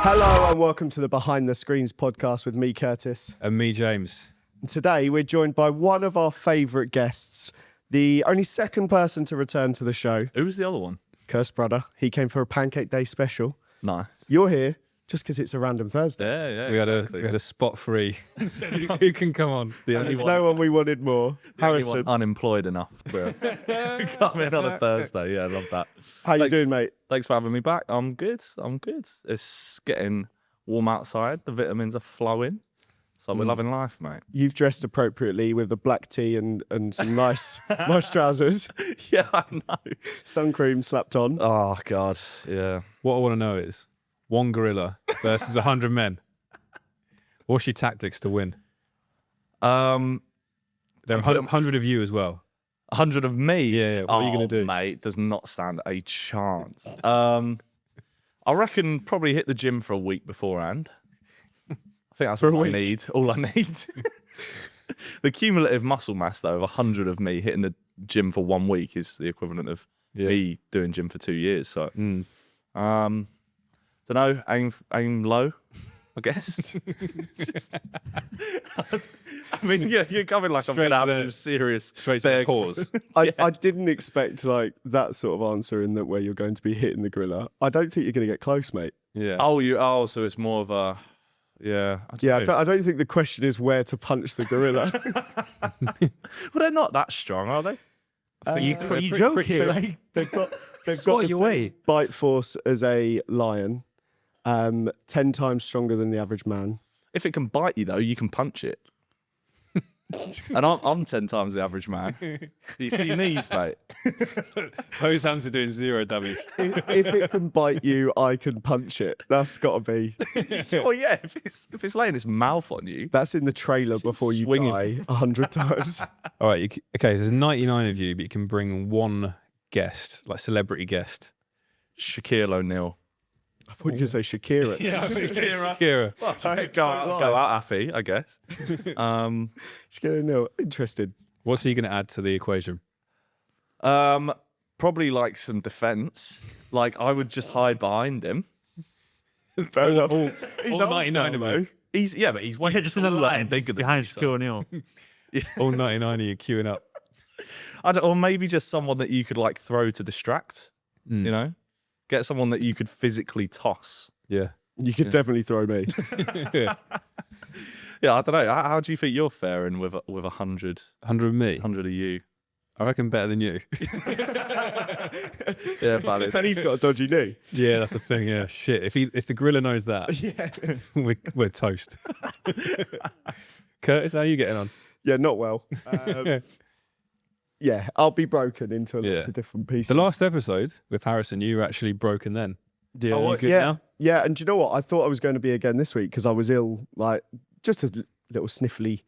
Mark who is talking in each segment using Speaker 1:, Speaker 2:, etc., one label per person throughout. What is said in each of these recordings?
Speaker 1: Hello and welcome to the Behind the Screens podcast with me, Curtis.
Speaker 2: And me, James.
Speaker 1: And today we're joined by one of our favourite guests, the only second person to return to the show,
Speaker 3: Who was the other one?
Speaker 1: Kirst brother. He came for a Pancake Day special.
Speaker 3: Nice.
Speaker 1: You're here just because it's a random Thursday.
Speaker 3: Yeah,
Speaker 2: We had a spot free. So who can come on?
Speaker 3: The
Speaker 1: And
Speaker 3: only
Speaker 1: there's
Speaker 3: one,
Speaker 1: no one we wanted more.
Speaker 3: the only
Speaker 1: Harrison,
Speaker 3: one unemployed enough to come in on a Thursday. Yeah, I love that.
Speaker 1: how you
Speaker 3: Thanks.
Speaker 1: doing, mate?
Speaker 3: Thanks for having me back. I'm good. It's getting warm outside. The vitamins are flowing. So we're loving life, mate.
Speaker 1: You've dressed appropriately with a black tee and some nice trousers,
Speaker 3: Yeah, I know.
Speaker 1: sun cream slapped on.
Speaker 3: Oh, God. Yeah.
Speaker 2: What I want to know is one gorilla versus 100 men. What's your tactics to win? There are 100 of you as well.
Speaker 3: 100 of me?
Speaker 2: Yeah, what are you going to do?
Speaker 3: Mate, does not stand a chance. I reckon probably hit the gym for a week beforehand. I think that's
Speaker 1: For a
Speaker 3: all I
Speaker 1: week?
Speaker 3: need. All I need. The cumulative muscle mass, though, of 100 of me hitting the gym for 1 week is the equivalent of me doing gym for 2 years. So, don't know. Aim low, I guess. I mean, yeah, you're coming like I'm
Speaker 2: Straight
Speaker 3: going to
Speaker 2: to
Speaker 3: have
Speaker 2: the-
Speaker 3: some serious.
Speaker 2: Straight to the pause.
Speaker 1: I didn't expect like that sort of answer in that where you're going to be hitting the gorilla. I don't think you're going to get close, mate.
Speaker 2: Yeah.
Speaker 3: Oh, so it's more of a. Yeah.
Speaker 1: I don't think the question is where to punch the gorilla.
Speaker 3: Well, they're not that strong, are they?
Speaker 4: You
Speaker 2: pretty
Speaker 4: joking?
Speaker 2: quick.
Speaker 4: Like,
Speaker 1: they've got
Speaker 4: what
Speaker 1: the
Speaker 4: you
Speaker 1: same
Speaker 4: weigh?
Speaker 1: bite force as a lion, 10 times stronger than the average man.
Speaker 3: If it can bite you, though, you can punch it. And I'm 10 times the average man. You see your knees, mate?
Speaker 2: Those hands are doing zero damage.
Speaker 1: If it can bite you, I can punch it. That's got to be.
Speaker 3: Well, yeah. If it's laying its mouth on you,
Speaker 1: That's in the trailer before you
Speaker 3: swinging.
Speaker 1: die 100 times.
Speaker 2: All right. Okay, there's 99 of you, but you can bring one guest, like celebrity guest.
Speaker 3: Shaquille O'Neal.
Speaker 1: I thought you were going to say Shakira.
Speaker 2: Kira.
Speaker 3: Go out happy, I guess.
Speaker 1: Shakira, no, interested.
Speaker 2: What's he going to add to the equation?
Speaker 3: Probably like some defense. Like I would just hide behind him.
Speaker 1: Fair enough.
Speaker 2: All 99 of you.
Speaker 3: He's way
Speaker 4: just in a line
Speaker 3: bigger than
Speaker 4: behind
Speaker 3: you, so-
Speaker 4: Shaquille O'Neal.
Speaker 2: All 99 of you queuing up.
Speaker 3: or maybe just someone that you could like throw to distract. You know, get someone that you could physically toss.
Speaker 2: Yeah.
Speaker 1: You could definitely throw me.
Speaker 2: Yeah.
Speaker 3: Yeah, I don't know. How do you think you're faring with 100?
Speaker 2: 100 of me.
Speaker 3: 100 of you.
Speaker 2: I reckon better than you.
Speaker 3: Yeah, valid.
Speaker 1: And he's got a dodgy knee.
Speaker 2: Yeah, that's the thing. Yeah, shit. If the gorilla knows that, we're toast. Curtis, how are you getting on?
Speaker 1: Yeah, not well. Yeah, I'll be broken into lots
Speaker 2: Yeah.
Speaker 1: of different pieces.
Speaker 2: The last episode with Harrison, you were actually broken then. Yeah,
Speaker 1: Oh,
Speaker 2: you good
Speaker 1: yeah,
Speaker 2: now?
Speaker 1: yeah, and do you know what? I thought I was going to be again this week because I was ill, like just a little sniffly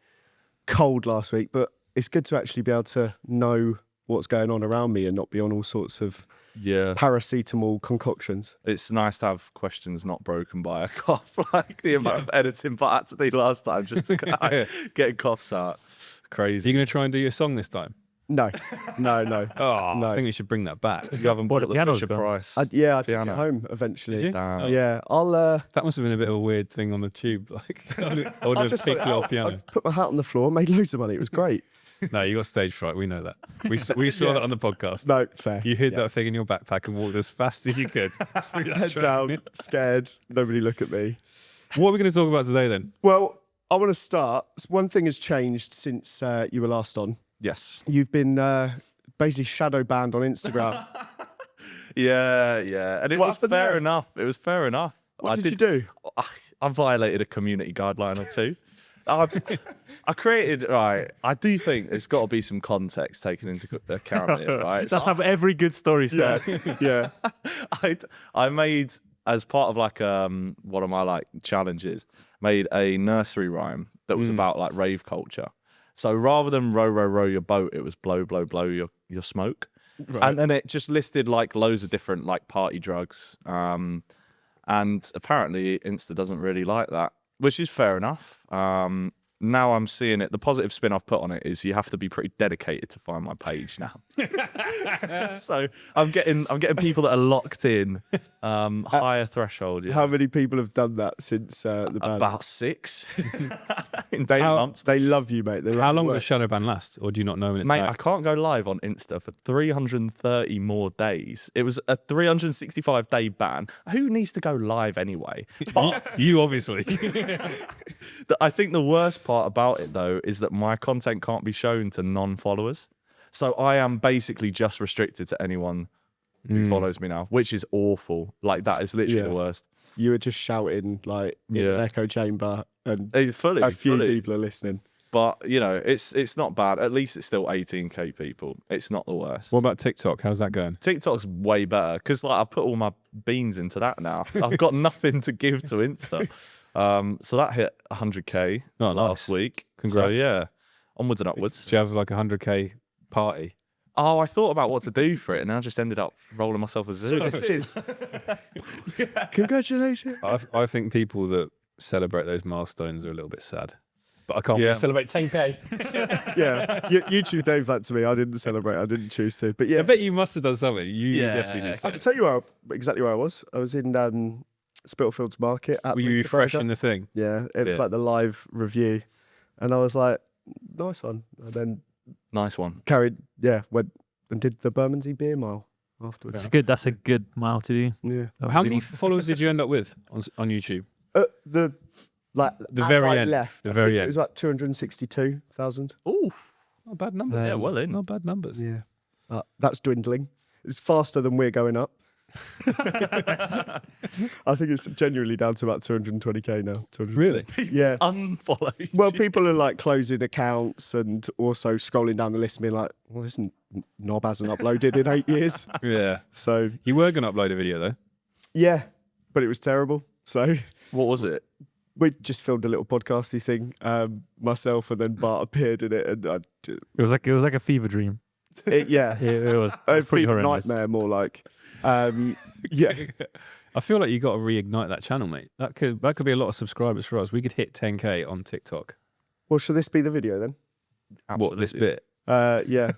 Speaker 1: cold last week. But it's good to actually be able to know what's going on around me and not be on all sorts of
Speaker 3: Yeah.
Speaker 1: paracetamol concoctions.
Speaker 3: It's nice to have questions not broken by a cough, like the amount of editing I had to do last time just to get coughs out.
Speaker 2: Are
Speaker 3: Crazy.
Speaker 2: you going to try and do your song this time?
Speaker 1: No.
Speaker 2: Oh,
Speaker 1: No.
Speaker 2: I think we should bring that back.
Speaker 3: You haven't bought
Speaker 4: the
Speaker 3: the
Speaker 4: piano's
Speaker 3: Fisher
Speaker 4: gone.
Speaker 3: Price.
Speaker 1: I took it
Speaker 3: Piano.
Speaker 1: home eventually.
Speaker 2: Did you?
Speaker 3: Damn.
Speaker 1: Yeah, I'll
Speaker 2: That must have been a bit of a weird thing on the tube. Like, I would
Speaker 1: I'll
Speaker 2: have
Speaker 1: just put
Speaker 2: picked
Speaker 1: it
Speaker 2: your
Speaker 1: out.
Speaker 2: piano.
Speaker 1: I put my hat on the floor, made loads of money. It was great.
Speaker 2: No, you got stage fright. We know that. We saw that on the podcast.
Speaker 1: No, fair.
Speaker 2: You hid that thing in your backpack and walked as fast as you could.
Speaker 1: Head down, scared. Nobody look at me.
Speaker 2: What are we going to talk about today then?
Speaker 1: Well, I want to start. One thing has changed since you were last on.
Speaker 3: Yes.
Speaker 1: You've been basically shadow banned on Instagram.
Speaker 3: Yeah. And it
Speaker 1: What
Speaker 3: was
Speaker 1: happened
Speaker 3: fair
Speaker 1: there?
Speaker 3: enough. It was fair enough.
Speaker 1: What did you do?
Speaker 3: I violated a community guideline or two. I created, right, I do think there's got to be some context taken into account here, right?
Speaker 4: That's how every good story starts.
Speaker 1: Yeah.
Speaker 3: I made, as part of like one of my like challenges, made a nursery rhyme that was about like rave culture. So rather than row, row, row your boat, it was blow, blow, blow your smoke.
Speaker 1: Right.
Speaker 3: And then it just listed like loads of different like party drugs. And apparently Insta doesn't really like that, which is fair enough. now I'm seeing it. The positive spin I've put on it is you have to be pretty dedicated to find my page now. So I'm getting people that are locked in, higher threshold. Yeah.
Speaker 1: How many people have done that since the ban?
Speaker 3: About 6 in 2
Speaker 1: They,
Speaker 3: months.
Speaker 1: they love you, mate. They love
Speaker 2: How long
Speaker 1: your
Speaker 2: does
Speaker 1: work.
Speaker 2: shadow ban last, or do you not know when it's
Speaker 3: Mate, I
Speaker 2: back?
Speaker 3: can't go live on Insta for 330 more days. It was a 365-day ban. Who needs to go live anyway?
Speaker 2: You obviously.
Speaker 3: I think the worst part about it, though, is that my content can't be shown to non-followers. So I am basically just restricted to anyone who follows me now, which is awful. Like, that is literally the worst.
Speaker 1: You were just shouting like in an echo chamber, and
Speaker 3: It's fully,
Speaker 1: a few
Speaker 3: fully.
Speaker 1: people are listening.
Speaker 3: But, you know, it's not bad. At least it's still 18k people. It's not the worst.
Speaker 2: What about TikTok? How's that going?
Speaker 3: TikTok's way better because like I've put all my beans into that now. I've got nothing to give to Insta. So that hit 100k
Speaker 2: Oh,
Speaker 3: last
Speaker 2: nice.
Speaker 3: week.
Speaker 2: Congrats.
Speaker 3: So yeah, onwards and upwards.
Speaker 2: Do you have like a 100k party?
Speaker 3: Oh, I thought about what to do for it, and I just ended up rolling myself a zoo.
Speaker 1: This is congratulations.
Speaker 2: I think people that celebrate those milestones are a little bit sad. But I can't
Speaker 3: Yeah.
Speaker 2: celebrate 10k.
Speaker 1: Yeah, YouTube gave that to me. I didn't celebrate. I didn't choose to. But yeah,
Speaker 2: I bet you must have done something. You definitely did.
Speaker 1: I can tell you exactly where I was. I was in Spitalfields Market. At
Speaker 2: Were you
Speaker 1: the
Speaker 2: refreshing
Speaker 1: Breaker.
Speaker 2: the thing?
Speaker 1: Yeah, it was
Speaker 3: Yeah.
Speaker 1: like the live review, and I was like, nice one. And then
Speaker 3: Nice one.
Speaker 1: went and did the Bermondsey Beer Mile afterwards.
Speaker 4: It's good. That's a good mile to do.
Speaker 1: Yeah,
Speaker 2: How many followers did you end up with on YouTube?
Speaker 1: the
Speaker 2: The
Speaker 1: as
Speaker 2: very
Speaker 1: I
Speaker 2: end,
Speaker 1: Left,
Speaker 2: the
Speaker 1: I
Speaker 2: very
Speaker 1: think
Speaker 2: end.
Speaker 1: It was like 262,000.
Speaker 3: Oof.
Speaker 2: Not bad numbers.
Speaker 3: Yeah, well in.
Speaker 2: Not bad numbers.
Speaker 1: Yeah, that's dwindling. It's faster than we're going up. I think it's genuinely down to about 220k now. 220.
Speaker 2: Really?
Speaker 1: Yeah.
Speaker 3: Unfollow. you.
Speaker 1: Well, people are like closing accounts and also scrolling down the list and being like, well, this knob hasn't uploaded in 8 years.
Speaker 2: Yeah.
Speaker 1: So,
Speaker 2: You were going to upload a video though.
Speaker 1: yeah, but it was terrible. So
Speaker 3: What was it?
Speaker 1: we just filmed a little podcasty thing, myself, and then Bart appeared in it. And
Speaker 4: It was like a fever dream.
Speaker 1: yeah,
Speaker 4: It was
Speaker 1: a
Speaker 4: pretty
Speaker 1: fever
Speaker 4: horrendous.
Speaker 1: nightmare more like. Yeah.
Speaker 2: I feel like you got to reignite that channel, mate. That could be a lot of subscribers for us. We could hit 10k on TikTok.
Speaker 1: Well, shall this be the video then?
Speaker 2: What, this bit?
Speaker 1: Yeah.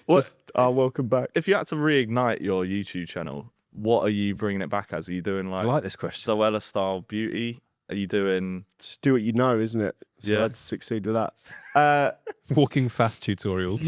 Speaker 1: Just welcome back.
Speaker 3: If you had to reignite your YouTube channel, what are you bringing it back as? Are you doing
Speaker 2: I
Speaker 3: like
Speaker 2: like this question.
Speaker 3: Zoella style beauty? Are you doing?
Speaker 1: Just do what you know, isn't it? So
Speaker 3: Yeah.
Speaker 1: I'd succeed with that.
Speaker 2: Walking fast tutorials.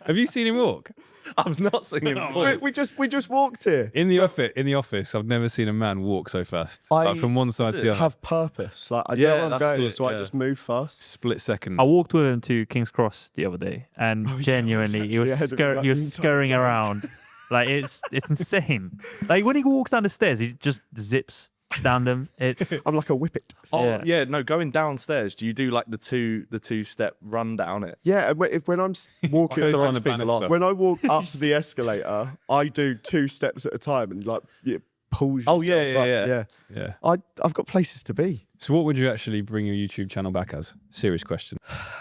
Speaker 2: Have you seen him walk?
Speaker 3: I'm not singing.
Speaker 1: we just walked here.
Speaker 2: In the office, I've never seen a man walk so fast.
Speaker 1: I
Speaker 2: Like from one side to the other.
Speaker 1: Have purpose. Like I
Speaker 3: Yeah,
Speaker 1: know where I'm
Speaker 3: that's
Speaker 1: going,
Speaker 3: it,
Speaker 1: so I
Speaker 3: yeah.
Speaker 1: just move fast.
Speaker 2: Split second.
Speaker 4: I walked with him to King's Cross the other day, and genuinely, he
Speaker 1: actually
Speaker 4: was
Speaker 1: ahead of me, like,
Speaker 4: he
Speaker 1: the
Speaker 4: was
Speaker 1: entire
Speaker 4: scurrying
Speaker 1: time.
Speaker 4: around. Like it's insane. Like when he walks down the stairs, he just zips down them. It's
Speaker 1: I'm like a whippet.
Speaker 3: Oh
Speaker 4: Yeah.
Speaker 3: yeah, no. Going downstairs, do you do like the two step run down it?
Speaker 1: Yeah, and when I'm walking,
Speaker 2: Goes
Speaker 3: Throw
Speaker 2: on
Speaker 3: the
Speaker 2: the
Speaker 3: people
Speaker 2: banister.
Speaker 3: off.
Speaker 1: when I walk up the escalator, I do 2 steps at a time, and like it pulls.
Speaker 3: Oh, yeah,
Speaker 1: yourself
Speaker 3: yeah,
Speaker 1: up.
Speaker 3: yeah.
Speaker 2: Yeah.
Speaker 1: I've got places to be.
Speaker 2: So what would you actually bring your YouTube channel back as? Serious question.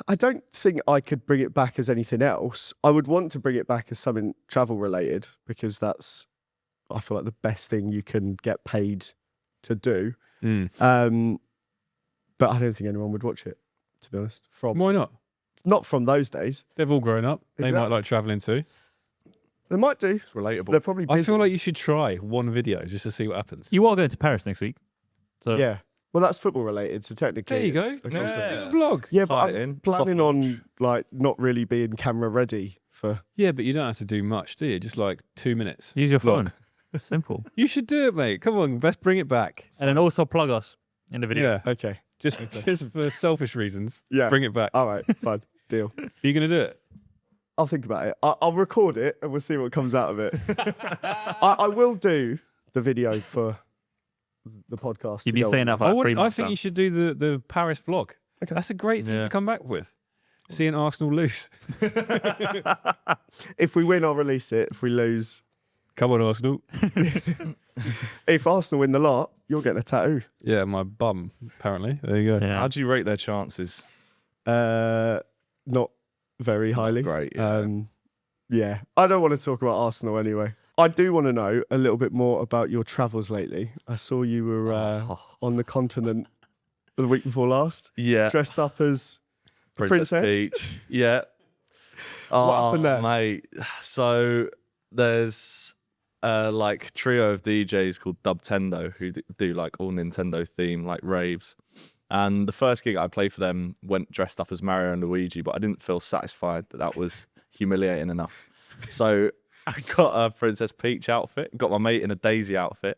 Speaker 1: I don't think I could bring it back as anything else. I would want to bring it back as something travel related because that's, I feel like, the best thing you can get paid to do. But I don't think anyone would watch it, to be honest.
Speaker 2: Why not?
Speaker 1: Not from those days.
Speaker 2: They've all grown up. They might
Speaker 1: Exactly.
Speaker 2: like traveling too.
Speaker 1: They might do.
Speaker 3: It's relatable.
Speaker 1: They're probably busy.
Speaker 2: I feel like you should try one video just to see what happens.
Speaker 4: you are going to Paris next week. So
Speaker 1: Yeah. Well, that's football related, so technically.
Speaker 2: There you go.
Speaker 1: it's a
Speaker 2: Do
Speaker 1: concept.
Speaker 2: a vlog.
Speaker 1: Yeah, but
Speaker 3: Tie it
Speaker 1: I'm
Speaker 3: in.
Speaker 1: planning
Speaker 3: Soft
Speaker 1: on like not really being camera ready for.
Speaker 2: Yeah, but you don't have to do much, do you? Just like 2 minutes.
Speaker 4: use your
Speaker 2: Vlog.
Speaker 4: phone. Simple.
Speaker 2: You should do it, mate. Come on, let's bring it back.
Speaker 4: And then also plug us in the video.
Speaker 2: Yeah,
Speaker 1: Okay.
Speaker 2: just for selfish reasons.
Speaker 1: Yeah.
Speaker 2: Bring it back.
Speaker 1: All right. Fine. Deal.
Speaker 2: Are you going to do it?
Speaker 1: I'll think about it. I'll record it and we'll see what comes out of it. I will do the video for the podcast.
Speaker 4: You'd
Speaker 1: to
Speaker 4: be
Speaker 1: go
Speaker 4: saying
Speaker 1: on.
Speaker 4: that for like 3
Speaker 2: I
Speaker 4: months.
Speaker 2: think
Speaker 4: now.
Speaker 2: you should do the Paris vlog.
Speaker 1: Okay.
Speaker 2: That's a great thing
Speaker 3: Yeah.
Speaker 2: to come back with. Seeing Arsenal lose.
Speaker 1: If we win, I'll release it. If we lose,
Speaker 2: Come on, Arsenal.
Speaker 1: if Arsenal win the lot, you're getting a tattoo.
Speaker 2: Yeah, my bum, apparently. There you go.
Speaker 4: Yeah.
Speaker 3: How do you rate their chances?
Speaker 1: Not very highly.
Speaker 3: Great. Yeah.
Speaker 1: Yeah. I don't want to talk about Arsenal anyway. I do want to know a little bit more about your travels lately. I saw you were on the continent the week before last.
Speaker 3: Yeah.
Speaker 1: Dressed up as
Speaker 3: Princess Peach. Yeah.
Speaker 1: What happened there?
Speaker 3: Mate. So there's like trio of DJs called Dubtendo who do like all Nintendo theme like raves. And the first gig I played for them went dressed up as Mario and Luigi, but I didn't feel satisfied that was humiliating enough. So I got a Princess Peach outfit, got my mate in a Daisy outfit.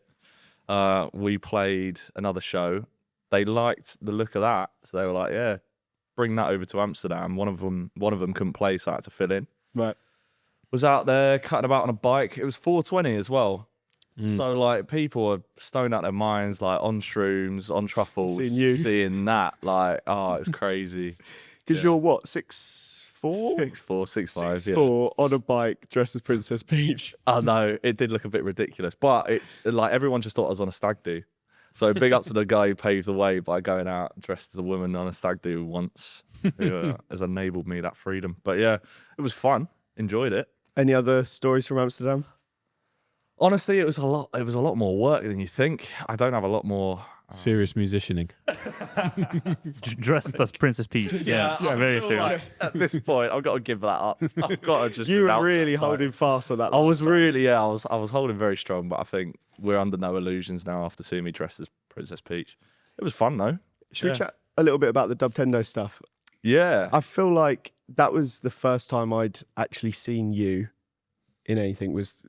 Speaker 3: We played another show. They liked the look of that, so they were like, "Yeah, bring that over to Amsterdam." One of them couldn't play, so I had to fill in.
Speaker 1: Right.
Speaker 3: Was out there cutting about on a bike. It was 420 as well. So like people are stoned out their minds, like on shrooms, on truffles, seeing that, like, oh, it's crazy.
Speaker 1: Because you're what, 6'4"?
Speaker 3: 6'4", 6'5", yeah.
Speaker 1: 6'4" on a bike dressed as Princess Peach.
Speaker 3: I know, it did look a bit ridiculous, but it like everyone just thought I was on a stag do. So big up to the guy who paved the way by going out dressed as a woman on a stag do once, who has enabled me that freedom. But yeah, it was fun. Enjoyed it.
Speaker 1: Any other stories from Amsterdam?
Speaker 3: Honestly, it was a lot more work than you think. I don't have a lot more.
Speaker 2: Serious musicianing.
Speaker 4: Dressed as Princess Peach. Yeah, very serious.
Speaker 3: Like, at this point, I've got to give that up. I've got to just.
Speaker 1: You were
Speaker 3: renounce
Speaker 1: really
Speaker 3: that title.
Speaker 1: holding fast on that.
Speaker 3: I was really, I was holding very strong, but I think we're under no illusions now after seeing me dressed as Princess Peach. It was fun though.
Speaker 1: Should we chat a little bit about the Dubtendo stuff?
Speaker 3: Yeah.
Speaker 1: I feel like that was the first time I'd actually seen you in anything, was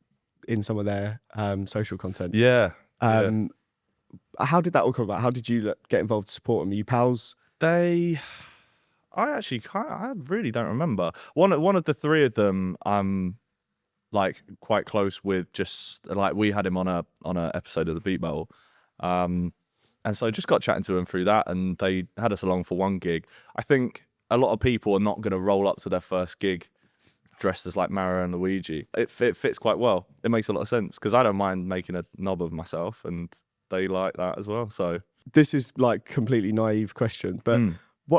Speaker 1: in some of their social content.
Speaker 3: Yeah.
Speaker 1: How did that all come about? How did you get involved to support them? Are you pals?
Speaker 3: I really don't remember. One of the three of them, I'm like quite close with. Just like we had him on a episode of the Beat Battle, and so just got chatting to him through that, and they had us along for one gig. I think a lot of people are not going to roll up to their first gig dressed as like Mario and Luigi. It fits quite well. It makes a lot of sense because I don't mind making a knob of myself, and they like that as well. So
Speaker 1: this is like completely naive question, but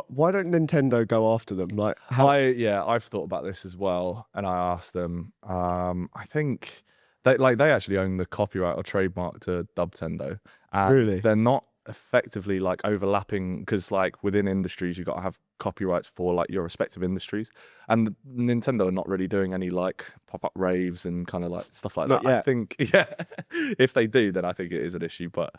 Speaker 1: why don't Nintendo go after them? Like,
Speaker 3: I've thought about this as well, and I asked them. I think they actually own the copyright or trademark to Dubtendo, and
Speaker 1: Really?
Speaker 3: they're not effectively like overlapping because like within industries you've got to have copyrights for like your respective industries, and Nintendo are not really doing any like pop-up raves and kind of like stuff like
Speaker 1: Not
Speaker 3: that.
Speaker 1: yet.
Speaker 3: I think if they do, then I think it is an issue, but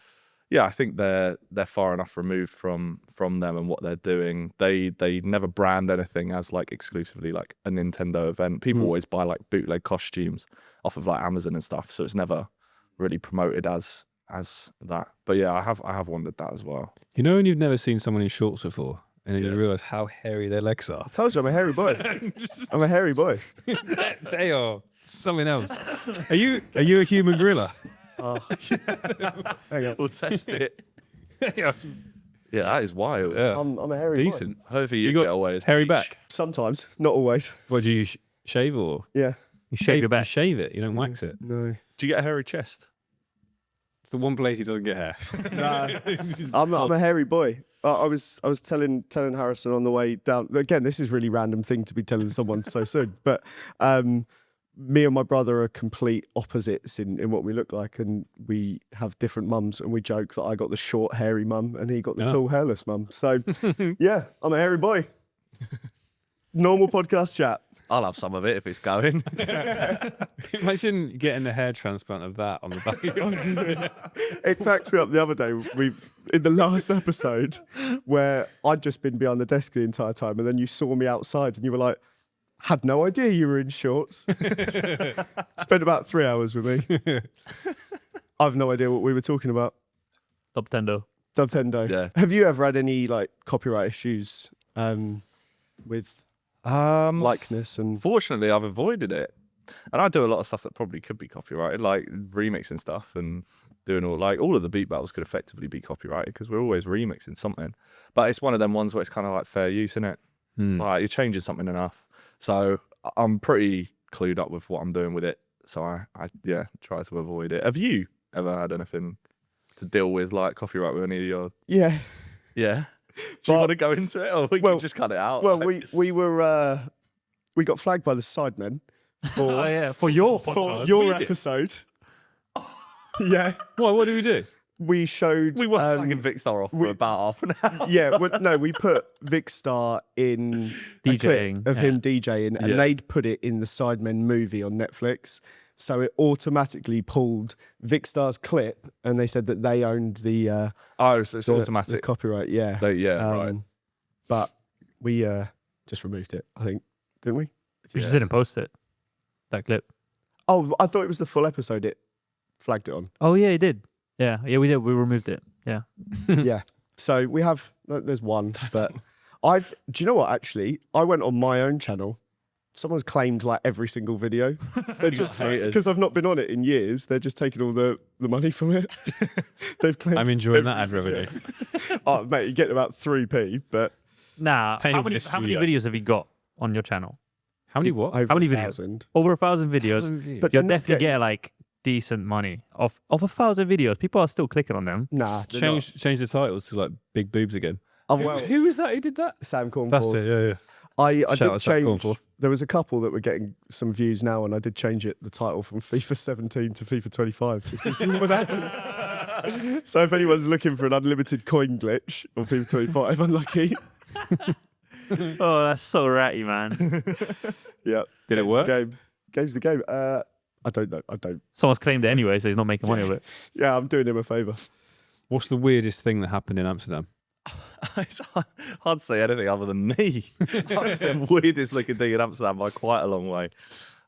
Speaker 3: yeah, I think they're far enough removed from them and what they're doing. They never brand anything as like exclusively like a Nintendo event. People always buy like bootleg costumes off of like Amazon and stuff, so it's never really promoted as that. But yeah, I have wondered that as well.
Speaker 2: You know when you've never seen someone in shorts before, and then you realise how hairy their legs are?
Speaker 1: I told you I'm a hairy boy. I'm a hairy boy.
Speaker 2: They are something else. Are you a human gorilla?
Speaker 1: Hang on.
Speaker 3: We'll test it.
Speaker 2: Yeah.
Speaker 3: Yeah, that is wild.
Speaker 2: Yeah.
Speaker 1: I'm a hairy boy.
Speaker 2: Decent.
Speaker 3: Hopefully you
Speaker 2: got
Speaker 3: get away as
Speaker 2: hairy
Speaker 3: Peach.
Speaker 2: back.
Speaker 1: Sometimes, not always.
Speaker 2: What do you shave or
Speaker 1: Yeah.
Speaker 4: You shave your back.
Speaker 2: You shave it. You don't wax it.
Speaker 1: No.
Speaker 3: Do you get a hairy chest?
Speaker 2: It's the one place he doesn't get hair.
Speaker 1: Nah. I'm a hairy boy. I was telling Harrison on the way down. Again, this is a really random thing to be telling someone so soon. But me and my brother are complete opposites in what we look like, and we have different mums. And we joke that I got the short, hairy mum, and he got the tall, hairless mum. So yeah, I'm a hairy boy. Normal podcast chat.
Speaker 3: I'll have some of it if it's going.
Speaker 2: Imagine getting a hair transplant of that on the back of your
Speaker 1: It cracked me up the other day. In the last episode where I'd just been behind the desk the entire time, and then you saw me outside, and you were like, "Had no idea you were in shorts." Spent about 3 hours with me. I've no idea what we were talking about.
Speaker 4: Dubtendo.
Speaker 1: Dubtendo.
Speaker 3: Yeah.
Speaker 1: Have you ever had any like copyright issues with likeness and?
Speaker 3: Fortunately, I've avoided it. And I do a lot of stuff that probably could be copyrighted, like remixing stuff and doing all of the beat battles could effectively be copyrighted because we're always remixing something. But it's one of them ones where it's kind of like fair use, isn't it? It's like you're changing something enough. So I'm pretty clued up with what I'm doing with it. So I try to avoid it. Have you ever had anything to deal with like copyright with any of your?
Speaker 1: Yeah.
Speaker 3: Yeah. Do you want to go into it, or we can just cut it out?
Speaker 1: Well, we got flagged by the Sidemen for
Speaker 4: For your
Speaker 1: for
Speaker 4: podcast.
Speaker 1: your episode. Yeah.
Speaker 2: What do we do?
Speaker 1: we showed.
Speaker 3: We were slagging Vic Star off for about half an hour.
Speaker 1: Yeah, no, we put Vic Star in a
Speaker 4: DJing,
Speaker 1: clip of him DJing, and
Speaker 3: Yeah.
Speaker 1: they'd put it in the Sidemen movie on Netflix. So it automatically pulled Vic Star's clip, and they said that they owned the
Speaker 3: Oh, so it's
Speaker 1: the
Speaker 3: automatic.
Speaker 1: copyright. Yeah,
Speaker 3: Right.
Speaker 1: But we just removed it, I think, didn't we?
Speaker 4: We just didn't post it. That clip.
Speaker 1: Oh, I thought it was the full episode. It flagged it on.
Speaker 4: Oh yeah, it did. Yeah, we did. We removed it. Yeah.
Speaker 1: Yeah. So we have. There's one, but do you know what? Actually, I went on my own channel. Someone's claimed like every single video. They're just
Speaker 3: haters.
Speaker 1: because I've not been on it in years. They're just taking all the money from it. They've claimed.
Speaker 2: I'm enjoying that ad
Speaker 1: every
Speaker 2: revenue.
Speaker 1: video. Oh, mate, you get about 3p, but
Speaker 4: Nah.
Speaker 2: Paying
Speaker 4: How
Speaker 2: for
Speaker 4: many
Speaker 2: this
Speaker 4: videos
Speaker 2: studio.
Speaker 4: have you got on your channel?
Speaker 2: How many what?
Speaker 1: over
Speaker 4: How many
Speaker 1: 1,000.
Speaker 4: Over 1,000 videos.
Speaker 1: But
Speaker 4: You'll
Speaker 1: they're not
Speaker 4: definitely
Speaker 1: getting-
Speaker 4: get like decent money off 1,000 videos. People are still clicking on them.
Speaker 1: Nah, they're
Speaker 2: Change the titles to like big boobs again.
Speaker 1: not. Oh, well,
Speaker 2: Who was that? Who did that?
Speaker 1: Sam Cornforth.
Speaker 2: That's it. Yeah, yeah.
Speaker 1: I
Speaker 2: Shout
Speaker 1: did
Speaker 2: out to Sam
Speaker 1: change.
Speaker 2: Cornforth.
Speaker 1: There was a couple that were getting some views now, and I did change the title from FIFA 17 to FIFA 25 just to see what would happen. So if anyone's looking for an unlimited coin glitch on FIFA 25, unlucky.
Speaker 4: Oh, that's so ratty, man.
Speaker 1: Yeah.
Speaker 2: Did it
Speaker 1: game's
Speaker 2: work?
Speaker 1: the game. Game's the game. I don't know. I don't.
Speaker 4: Someone's claimed it anyway, so he's not making money of it.
Speaker 1: Yeah, I'm doing him a favour.
Speaker 2: What's the weirdest thing that happened in Amsterdam?
Speaker 3: It's hard to say anything other than me. That's the weirdest looking thing in Amsterdam by quite a long way.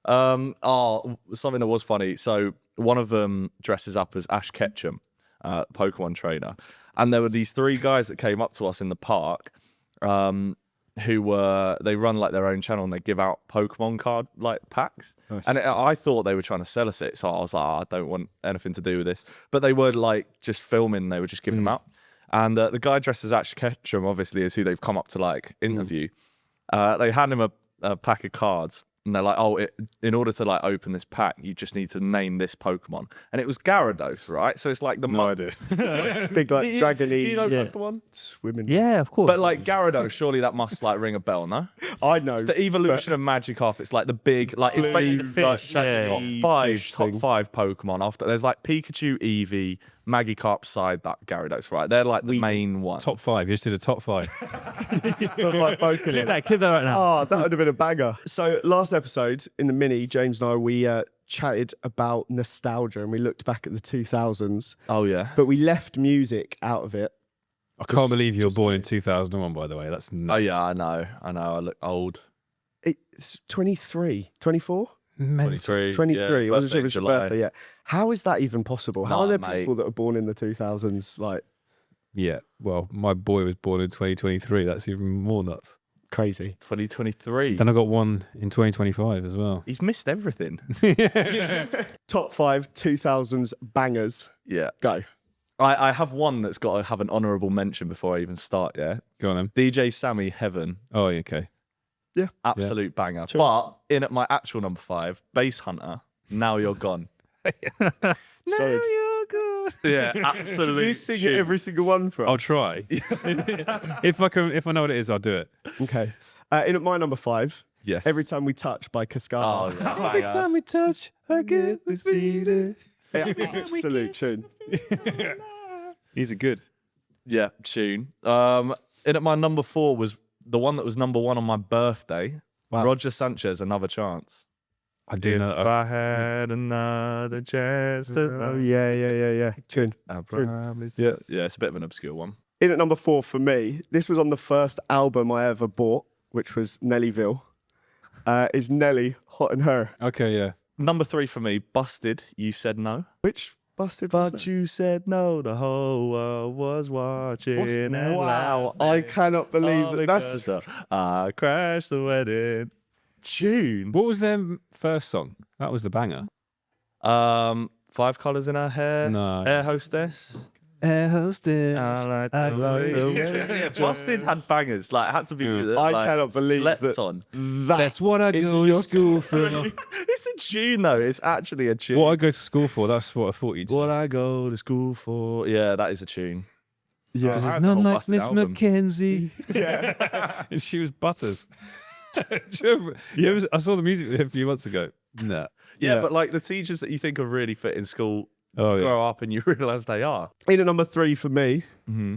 Speaker 3: Something that was funny. So one of them dresses up as Ash Ketchum, Pokemon trainer, and there were these three guys that came up to us in the park. Who they run like their own channel and they give out Pokemon card like packs.
Speaker 1: Nice.
Speaker 3: And I thought they were trying to sell us it, so I was like, I don't want anything to do with this. But they were like just filming, they were just giving them out. And the guy dressed as Ash Ketchum obviously is who they've come up to like interview. They hand him a pack of cards. And they're like, in order to like open this pack, you just need to name this Pokemon. And it was Gyarados, right? So it's like the
Speaker 2: idea.
Speaker 1: Big like dragony
Speaker 3: Do you know
Speaker 4: Yeah.
Speaker 3: Pokemon?
Speaker 1: swimming.
Speaker 4: Yeah, of course.
Speaker 3: But like Gyarados, surely that must like ring a bell, no?
Speaker 1: I know.
Speaker 3: It's the evolution of Magikarp. It's like the big, like it's
Speaker 1: Blue,
Speaker 3: basically
Speaker 1: like,
Speaker 4: fish, yeah.
Speaker 3: top
Speaker 1: thing.
Speaker 3: five Pokemon. After there's like Pikachu, Eevee, Magikarp side that Gyarados, right? They're like the main ones.
Speaker 2: Top 5. You just did a top 5.
Speaker 1: like
Speaker 4: clip that right now.
Speaker 1: Oh, that would have been a banger. So last episode in the mini, James and I, we chatted about nostalgia and we looked back at the 2000s,
Speaker 3: Oh yeah.
Speaker 1: but we left music out of it.
Speaker 2: I can't believe you were born in 2001, by the way. That's nuts.
Speaker 3: Oh yeah, I know. I look old.
Speaker 1: It's 23, 24?
Speaker 3: 23.
Speaker 1: 23.
Speaker 3: Yeah,
Speaker 1: I wasn't sure if
Speaker 3: birthday
Speaker 1: it's your
Speaker 3: July.
Speaker 1: birthday yet. How is that even possible? How
Speaker 3: Nah,
Speaker 1: are there
Speaker 3: mate.
Speaker 1: people that are born in the 2000s like
Speaker 2: Yeah. Well, my boy was born in 2023. That's even more nuts.
Speaker 1: crazy?
Speaker 3: 2023.
Speaker 2: Then I got one in 2025 as well.
Speaker 3: He's missed everything.
Speaker 1: Top 5 2000s bangers.
Speaker 3: Yeah.
Speaker 1: Go.
Speaker 3: I have one that's got to have an honourable mention before I even start. Yeah.
Speaker 2: Go on then.
Speaker 3: DJ Sammy Heaven.
Speaker 2: Oh, yeah, okay.
Speaker 3: Absolute banger.
Speaker 1: Sure.
Speaker 3: But in at my actual number 5, Bass Hunter. Now You're Gone.
Speaker 1: Solid.
Speaker 3: Yeah,
Speaker 1: Do
Speaker 3: absolutely.
Speaker 1: you sing it every single one for us?
Speaker 2: I'll try. If I know what it is, I'll do it.
Speaker 1: Okay. In at my number 5,
Speaker 3: Yes.
Speaker 1: Every Time We Touch by Cascada.
Speaker 3: Oh, yeah, banger.
Speaker 2: we touch, I get this feeling.
Speaker 1: Yeah, absolute tune.
Speaker 2: These are good.
Speaker 3: Yeah, tune. In at my number 4 was the one that was number 1 on my birthday.
Speaker 1: Wow.
Speaker 3: Roger Sanchez, Another Chance.
Speaker 2: I do know.
Speaker 3: I had another chance to
Speaker 1: Oh, yeah. Tune.
Speaker 3: I promise. Yeah, it's a bit of an obscure one.
Speaker 1: In at number 4 for me, this was on the first album I ever bought, which was Nellyville. Is Nelly Hot and Her?
Speaker 2: Okay, yeah.
Speaker 3: Number 3 for me, Busted, You Said No.
Speaker 1: Which busted was
Speaker 3: But
Speaker 1: that?
Speaker 3: you said no, the whole world was watching. and
Speaker 1: Wow, I
Speaker 3: laughing.
Speaker 1: cannot believe
Speaker 3: All
Speaker 1: that. That's
Speaker 3: because I crashed the wedding. Tune.
Speaker 2: What was their first song? That was the banger.
Speaker 3: 5 Colours in Her Hair.
Speaker 2: No.
Speaker 3: Air Hostess.
Speaker 2: Air hostess.
Speaker 3: I like the Busted had bangers. Like, had to be.
Speaker 1: I
Speaker 3: like,
Speaker 1: cannot believe
Speaker 3: slept
Speaker 1: that.
Speaker 3: on.
Speaker 2: That's what I
Speaker 1: is
Speaker 2: go
Speaker 1: your
Speaker 2: to school for.
Speaker 3: It's a tune though. It's actually a tune.
Speaker 2: What I go to school for, that's what I thought you'd say.
Speaker 3: What I go to school for. Yeah, that is a tune.
Speaker 1: Yeah.
Speaker 3: I
Speaker 2: There's
Speaker 3: had
Speaker 2: none
Speaker 3: the whole
Speaker 2: like
Speaker 3: Busted
Speaker 2: Miss
Speaker 3: album.
Speaker 2: Mackenzie.
Speaker 1: Yeah.
Speaker 2: And she was Butters. Do you remember- I saw the music video a few months ago. Nah.
Speaker 3: Yeah,
Speaker 1: Yeah.
Speaker 3: but like the teachers that you think are really fit in school
Speaker 2: Oh, yeah.
Speaker 3: grow up and you realise they are.
Speaker 1: In at number 3 for me,
Speaker 3: Mm-hmm.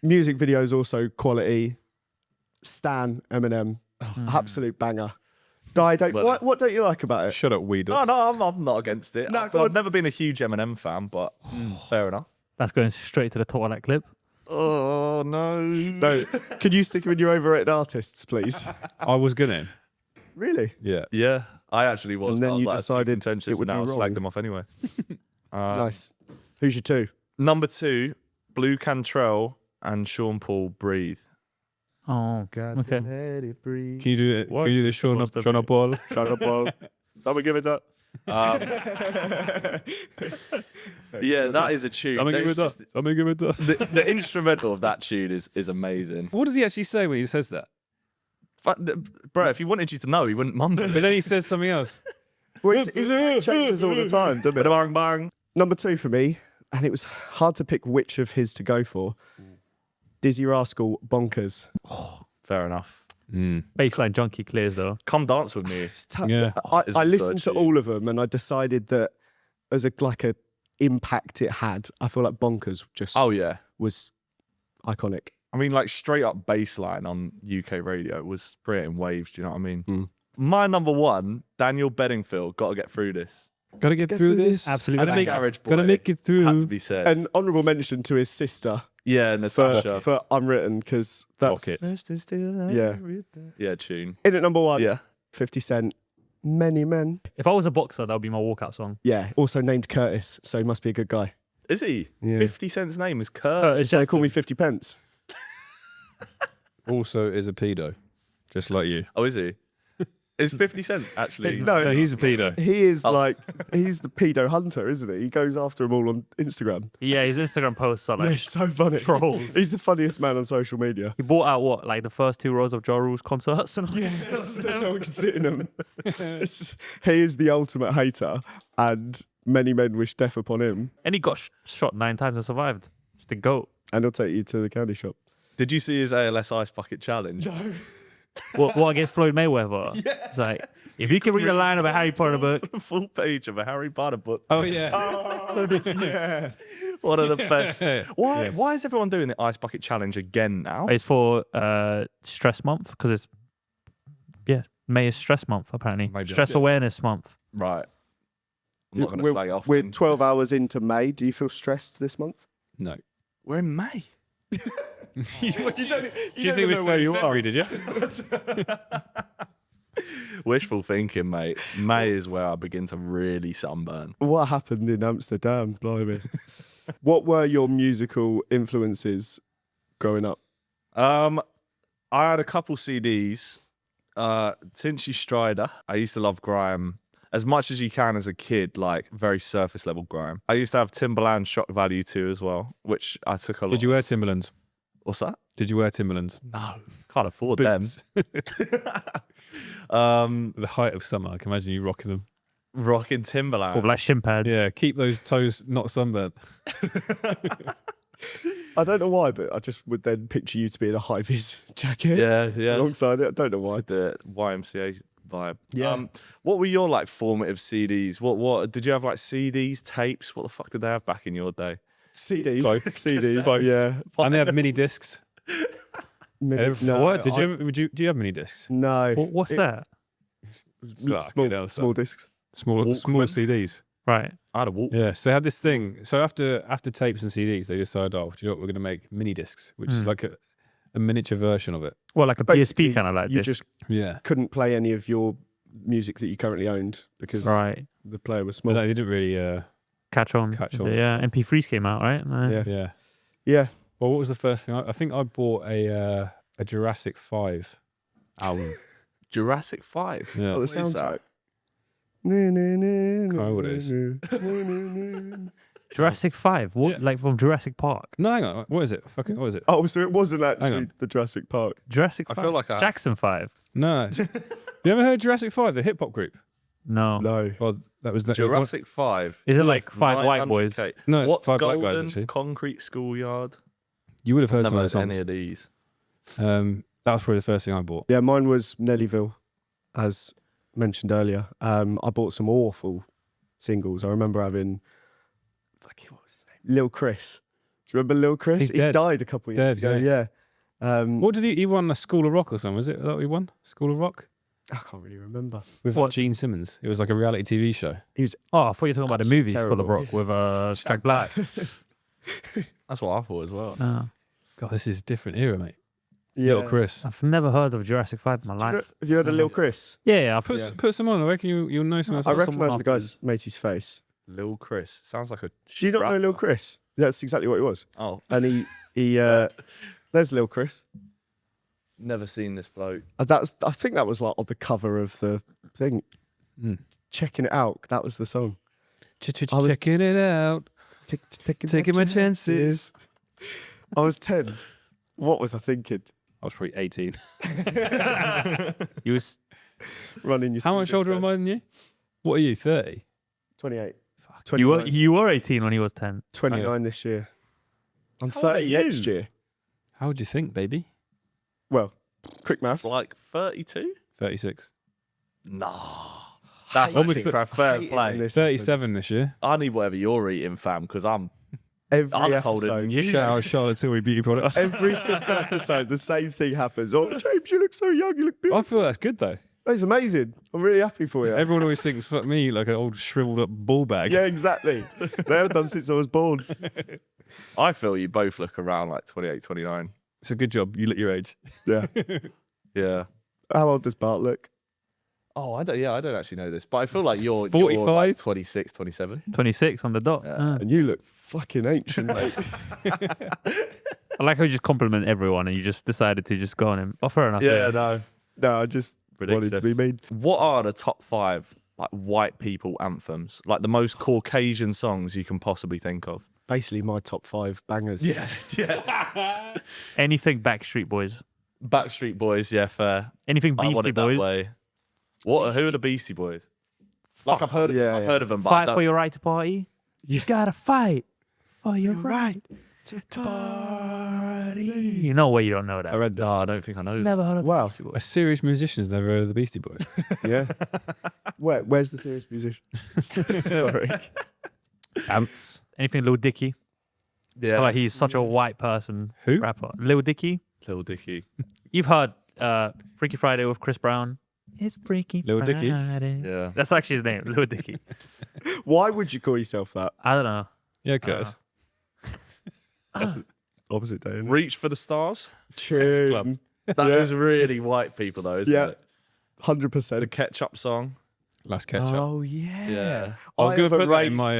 Speaker 1: music videos also quality. Stan Eminem,
Speaker 3: Hmm.
Speaker 1: absolute banger. Don't.
Speaker 3: Well-
Speaker 1: What don't you like about it?
Speaker 2: Shut up, weed.
Speaker 3: Oh, no, I'm not against it.
Speaker 1: No,
Speaker 3: I've
Speaker 1: go on.
Speaker 3: never been a huge Eminem fan, but fair enough.
Speaker 4: That's going straight to the top of that clip.
Speaker 3: Oh, no.
Speaker 1: No, can you stick with your overrated artists, please?
Speaker 2: I was gonna.
Speaker 1: Really?
Speaker 2: Yeah.
Speaker 3: Yeah, I actually was.
Speaker 1: And then
Speaker 3: but I was
Speaker 1: you
Speaker 3: like,
Speaker 1: decided
Speaker 3: contentious,
Speaker 1: it would
Speaker 3: and now
Speaker 1: be
Speaker 3: I slag
Speaker 1: wrong.
Speaker 3: them off anyway.
Speaker 1: Nice. Who's your 2?
Speaker 3: Number 2, Blue Cantrell and Sean Paul, Breathe.
Speaker 4: Oh, okay.
Speaker 2: Can you do it? Can you do the Sean Paul?
Speaker 3: Shut up, Paul. Someone give it up. Yeah, that is a tune.
Speaker 2: Someone give
Speaker 3: There's
Speaker 2: it up.
Speaker 3: just-
Speaker 2: Someone give it up.
Speaker 3: the instrumental of that tune is amazing.
Speaker 2: What does he actually say when he says that?
Speaker 3: Bro, if he wanted you to know, he wouldn't mumble.
Speaker 2: But then he says something else.
Speaker 1: Well, his tune changes all the time, doesn't it?
Speaker 3: Bang, bang.
Speaker 1: Number 2 for me, and it was hard to pick which of his to go for. Dizzy Rascal, Bonkers.
Speaker 3: Fair enough.
Speaker 4: Baseline junkie clears though.
Speaker 3: Come dance with me.
Speaker 1: It's tough.
Speaker 2: Yeah.
Speaker 1: I
Speaker 3: Isn't
Speaker 1: listened
Speaker 3: so
Speaker 1: to all of them, and I decided that as a impact it had, I feel like Bonkers just
Speaker 3: Oh yeah.
Speaker 1: was iconic.
Speaker 3: I mean, like straight up baseline on UK radio was creating waves. Do you know what I mean?
Speaker 1: Mm.
Speaker 3: My number 1, Daniel Bedingfield. Got to get through this.
Speaker 2: Gotta get through this.
Speaker 4: Absolutely.
Speaker 3: And Garage Boy.
Speaker 2: Gotta make it through.
Speaker 3: Had to be said.
Speaker 1: An honourable mention to his sister
Speaker 3: yeah, Natasha.
Speaker 1: for Unwritten, because that's
Speaker 2: Rocket.
Speaker 1: yeah.
Speaker 3: Yeah, tune.
Speaker 1: In at number 1,
Speaker 3: Yeah.
Speaker 1: 50 Cent, Many Men.
Speaker 4: If I was a boxer, that would be my walkout song.
Speaker 1: Yeah, also named Curtis, so he must be a good guy.
Speaker 3: Is he?
Speaker 1: Yeah.
Speaker 3: 50 Cent's name is Kurt.
Speaker 1: So they call me 50 Pence.
Speaker 2: Also is a pedo, just like you.
Speaker 3: Oh, is he? Is 50 Cent actually?
Speaker 1: No,
Speaker 2: he's a pedo.
Speaker 1: He is he's the pedo hunter, isn't he? He goes after them all on Instagram.
Speaker 4: Yeah, his Instagram posts are
Speaker 1: Yeah,
Speaker 4: like
Speaker 1: he's so funny.
Speaker 4: trolls.
Speaker 1: He's the funniest man on social media.
Speaker 4: He bought out what, like the first 2 rows of Ja Rule's concerts and all
Speaker 1: No one can sit in him. He is the ultimate hater, and many men wish death upon him.
Speaker 4: And he got shot 9 times and survived. Just the goat.
Speaker 1: And he'll take you to the candy shop.
Speaker 3: Did you see his ALS ice bucket challenge?
Speaker 1: No.
Speaker 4: What against Floyd Mayweather? Yeah. It's like, if you can read a line of a Harry Potter book,
Speaker 3: The full page of a Harry Potter book.
Speaker 2: Oh yeah.
Speaker 1: Yeah.
Speaker 3: One of the best. Why is everyone doing the ice bucket challenge again now?
Speaker 4: it's for stress month because it's May is stress month apparently.
Speaker 3: Maybe
Speaker 4: Stress
Speaker 3: that's it.
Speaker 4: awareness month.
Speaker 3: Right. I'm not going to slag off.
Speaker 1: We're
Speaker 3: then.
Speaker 1: 12 hours into May. Do you feel stressed this month?
Speaker 2: No.
Speaker 3: We're in May.
Speaker 2: You think we
Speaker 1: know where you are.
Speaker 2: did you?
Speaker 3: Wishful thinking, mate. May is where I begin to really sunburn.
Speaker 1: What happened in Amsterdam? Blimey. What were your musical influences growing up?
Speaker 3: I had a couple CDs. Tinchy Strider. I used to love grime as much as you can as a kid, like very surface level grime. I used to have Timberland Shock Value 2 as well, which I took a lot.
Speaker 2: Did you wear Timberlands?
Speaker 3: What's that?
Speaker 2: Did you wear Timberlands?
Speaker 3: No, can't afford them.
Speaker 2: Boots.
Speaker 3: Um,
Speaker 2: The height of summer. I can imagine you rocking them.
Speaker 3: rocking Timberland.
Speaker 4: Or like shin pads.
Speaker 2: Yeah, keep those toes not sunburnt.
Speaker 1: I don't know why, but I just would then picture you to be in a high vis jacket
Speaker 3: yeah.
Speaker 1: alongside it. I don't know why.
Speaker 3: The YMCA vibe.
Speaker 1: Yeah.
Speaker 3: What were your like formative CDs? What did you have like CDs, tapes? What the fuck did they have back in your day?
Speaker 1: CDs.
Speaker 2: Both.
Speaker 1: CDs.
Speaker 2: Both.
Speaker 1: Yeah.
Speaker 2: And they have mini discs.
Speaker 1: No,
Speaker 2: What? Did you? Do you have mini discs?
Speaker 1: No.
Speaker 4: What's that?
Speaker 1: Small,
Speaker 2: hell,
Speaker 1: small discs.
Speaker 2: Small CDs.
Speaker 4: Right.
Speaker 3: I had a walk.
Speaker 2: Yeah, so they had this thing. So after tapes and CDs, they decided, oh, do you know what? We're going to make mini discs, which is like a miniature version of it.
Speaker 4: Well, like a
Speaker 1: Basically,
Speaker 4: PSP kind of like
Speaker 1: you
Speaker 4: this.
Speaker 1: just
Speaker 2: Yeah.
Speaker 1: couldn't play any of your music that you currently owned because
Speaker 4: Right.
Speaker 1: the player was
Speaker 2: But
Speaker 1: small.
Speaker 2: they didn't really.
Speaker 4: Catch on.
Speaker 2: Catch on.
Speaker 4: Yeah. MP3s came out, right?
Speaker 1: Yeah.
Speaker 2: Yeah.
Speaker 1: Yeah.
Speaker 2: Well, what was the first thing? I think I bought a Jurassic 5 album.
Speaker 3: Jurassic 5.
Speaker 2: Yeah.
Speaker 1: Oh, the
Speaker 3: What is that?
Speaker 1: soundtrack.
Speaker 2: Can't remember what it is.
Speaker 4: Jurassic 5. What?
Speaker 2: Yeah.
Speaker 4: Like from Jurassic Park.
Speaker 2: No, hang on. What is it? Fucking, what is it?
Speaker 1: Oh, so it wasn't
Speaker 2: Hang
Speaker 1: actually
Speaker 2: on.
Speaker 1: the Jurassic Park.
Speaker 4: Jurassic
Speaker 3: I
Speaker 4: 5.
Speaker 3: feel like I have.
Speaker 4: Jackson 5.
Speaker 2: No. You ever heard Jurassic 5, the hip hop group?
Speaker 4: No.
Speaker 1: No.
Speaker 2: Well, that was the
Speaker 3: Jurassic 5.
Speaker 4: Is it like 5 white boys?
Speaker 3: 900K.
Speaker 2: No, it's
Speaker 3: What's
Speaker 2: 5 black
Speaker 3: Golden?
Speaker 2: guys actually.
Speaker 3: Concrete Schoolyard.
Speaker 2: You would have heard some
Speaker 3: Never
Speaker 2: of those
Speaker 3: heard any
Speaker 2: songs.
Speaker 3: of these.
Speaker 2: That was probably the first thing I bought.
Speaker 1: Yeah, mine was Nellyville, as mentioned earlier. I bought some awful singles. I remember having fucking what was his name? Lil Chris. Do you remember Lil Chris?
Speaker 2: He's
Speaker 1: He
Speaker 2: dead.
Speaker 1: died a couple of years ago.
Speaker 2: Dead,
Speaker 1: Yeah.
Speaker 2: What did he won? A School of Rock or something? Was it that he won? School of Rock
Speaker 1: I can't really remember.
Speaker 2: with
Speaker 4: What?
Speaker 2: Gene Simmons. It was like a reality TV show.
Speaker 1: He was
Speaker 4: Oh, I thought you were talking about the movie
Speaker 1: Absolutely
Speaker 4: School of Rock with Jack Black.
Speaker 3: That's what I thought as well.
Speaker 4: No.
Speaker 2: God, this is a different era, mate.
Speaker 1: yeah.
Speaker 2: Little Chris.
Speaker 4: I've never heard of Jurassic 5 in my
Speaker 1: Do you know-
Speaker 4: life.
Speaker 1: have you heard of Lil Chris?
Speaker 4: Yeah, I've
Speaker 2: Put some on. I reckon you'll know some.
Speaker 1: I
Speaker 4: someone
Speaker 1: recognise the guy's
Speaker 4: afterwards.
Speaker 1: matey's face.
Speaker 3: Lil Chris sounds like a.
Speaker 1: Do you not know Lil Chris? That's exactly what he was.
Speaker 3: Oh,
Speaker 1: And there's Lil Chris.
Speaker 3: never seen this bloke.
Speaker 1: I think that was like on the cover of the thing.
Speaker 2: Mm.
Speaker 1: Checking it out. That was the song. I was-
Speaker 2: Checking it out.
Speaker 1: Taking
Speaker 2: my chances.
Speaker 1: I was 10. What was I thinking?
Speaker 2: I was probably 18.
Speaker 4: You was
Speaker 1: Running your
Speaker 2: How much older am I than you? What are you? 30?
Speaker 1: 28.
Speaker 4: you were 18 when he was 10.
Speaker 1: 29 this year. I'm
Speaker 3: How old are
Speaker 1: 30
Speaker 3: you?
Speaker 1: next year.
Speaker 2: How would you think, baby?
Speaker 1: Well, quick maths.
Speaker 3: Like 32?
Speaker 2: 36.
Speaker 3: No. That's
Speaker 2: Almost
Speaker 3: actually fair
Speaker 1: Hating
Speaker 3: play.
Speaker 1: this
Speaker 2: 37 this year.
Speaker 3: I need whatever you're eating, fam, because I'm
Speaker 1: Every
Speaker 3: older than
Speaker 1: episode.
Speaker 3: you.
Speaker 2: Shout out Charlotte Tilbury Beauty Products.
Speaker 1: Every single episode, the same thing happens. Oh, James, you look so young. You look beautiful.
Speaker 2: I feel that's good though.
Speaker 1: That's amazing. I'm really happy for you.
Speaker 2: Everyone always thinks, fuck me, like an old shriveled up ball bag.
Speaker 1: Yeah, exactly. They haven't done since I was born.
Speaker 3: I feel you both look around like 28, 29.
Speaker 2: It's a good job. You look your age.
Speaker 1: Yeah.
Speaker 3: Yeah.
Speaker 1: How old does Bart look?
Speaker 3: Oh, I don't actually know this, but I feel like you're
Speaker 2: 45?
Speaker 3: like 26, 27.
Speaker 4: 26 on the dot.
Speaker 3: Yeah.
Speaker 1: And you look fucking ancient, mate.
Speaker 4: I like how you just compliment everyone and you just decided to just go on him. Oh, fair enough.
Speaker 3: no.
Speaker 1: No, I just wanted to be mean.
Speaker 3: What are the top 5 like white people anthems? Like the most Caucasian songs you can possibly think of?
Speaker 1: Basically, my top 5 bangers.
Speaker 3: Yeah.
Speaker 4: Anything Backstreet Boys.
Speaker 3: Backstreet Boys, yeah, fair.
Speaker 4: Anything
Speaker 3: I want
Speaker 4: Beastie
Speaker 3: it that
Speaker 4: Boys.
Speaker 3: way. What? Who are the Beastie Boys? Like I've heard,
Speaker 1: Yeah,
Speaker 3: I've
Speaker 1: yeah.
Speaker 3: heard of them, but I
Speaker 4: Fight
Speaker 3: don't-
Speaker 4: for your right to party. You gotta fight for your right
Speaker 1: To
Speaker 4: party. You know where you don't know that.
Speaker 1: Horrendous.
Speaker 3: No, I don't think I know.
Speaker 4: Never heard of
Speaker 1: Wow.
Speaker 4: Beastie Boys.
Speaker 2: A serious musician's never heard of the Beastie Boys.
Speaker 1: Yeah. Where's the serious musician? Sorry.
Speaker 4: Ants. Anything Lil Dicky. I
Speaker 3: Yeah,
Speaker 4: feel like he's such a white person.
Speaker 2: Who?
Speaker 4: Rapper. Lil Dicky.
Speaker 3: Lil Dicky.
Speaker 4: You've heard Freaky Friday with Chris Brown. It's Freaky
Speaker 2: Lil Dicky?
Speaker 4: Friday.
Speaker 3: Yeah.
Speaker 4: That's actually his name, Lil Dicky.
Speaker 1: Why would you call yourself that?
Speaker 4: I don't know.
Speaker 2: Yeah, guys.
Speaker 1: Opposite day. Isn't it?
Speaker 3: Reach for the Stars.
Speaker 1: Tune.
Speaker 3: That is really white people, though, isn't
Speaker 1: Yeah.
Speaker 3: it?
Speaker 1: 100%.
Speaker 3: The ketchup song.
Speaker 2: Last ketchup.
Speaker 1: Oh, yeah.
Speaker 3: Yeah.
Speaker 2: I was going to
Speaker 1: have
Speaker 2: put that in
Speaker 1: erased
Speaker 2: my.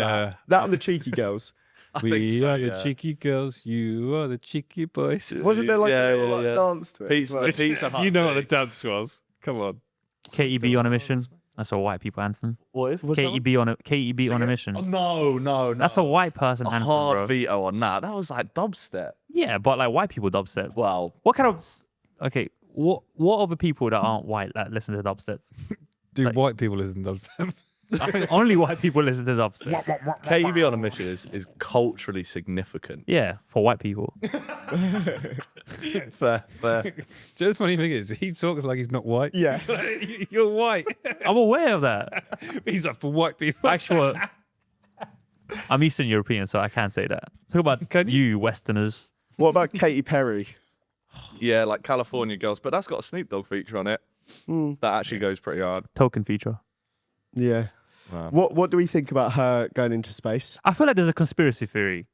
Speaker 1: that on the Cheeky Girls.
Speaker 3: think
Speaker 2: We
Speaker 3: so,
Speaker 2: are the
Speaker 3: yeah.
Speaker 2: cheeky girls. You are the cheeky boys.
Speaker 1: Wasn't there like
Speaker 3: Yeah,
Speaker 1: a little
Speaker 3: yeah,
Speaker 1: like,
Speaker 3: yeah.
Speaker 1: dance to it?
Speaker 3: Pizza,
Speaker 1: Well,
Speaker 3: Pizza Hut
Speaker 2: Do you know what the
Speaker 3: thing.
Speaker 2: dance was? Come on.
Speaker 4: KEB on a mission. That's a white people anthem.
Speaker 3: What is?
Speaker 1: what's that one?
Speaker 4: KEB on a mission.
Speaker 3: Oh, no.
Speaker 4: That's a white person
Speaker 3: a
Speaker 4: anthem,
Speaker 3: hard
Speaker 4: bro.
Speaker 3: veto on that. That was like dubstep.
Speaker 4: Yeah, but like white people dubstep.
Speaker 3: Well,
Speaker 4: What kind of? Okay, what other people that aren't white that listen to dubstep?
Speaker 2: Do
Speaker 4: Like-
Speaker 2: white people listen to dubstep?
Speaker 4: I think only white people listen to dubstep.
Speaker 3: KUB on a mission is culturally significant.
Speaker 4: Yeah, for white people.
Speaker 3: Fair.
Speaker 2: Do you know the funny thing is, he talks like he's not white.
Speaker 1: Yeah.
Speaker 2: You're white.
Speaker 4: I'm aware of that.
Speaker 2: He's like for white people.
Speaker 4: Actual. I'm Eastern European, so I can't say that. Talk about
Speaker 2: Can
Speaker 4: you Westerners.
Speaker 1: What about Katy Perry?
Speaker 3: Yeah, like California Girls, but that's got a Snoop Dogg feature on it. That actually goes pretty hard.
Speaker 4: Token feature.
Speaker 1: Yeah.
Speaker 3: Wow.
Speaker 1: What do we think about her going into space?
Speaker 4: I feel like there's a conspiracy theory.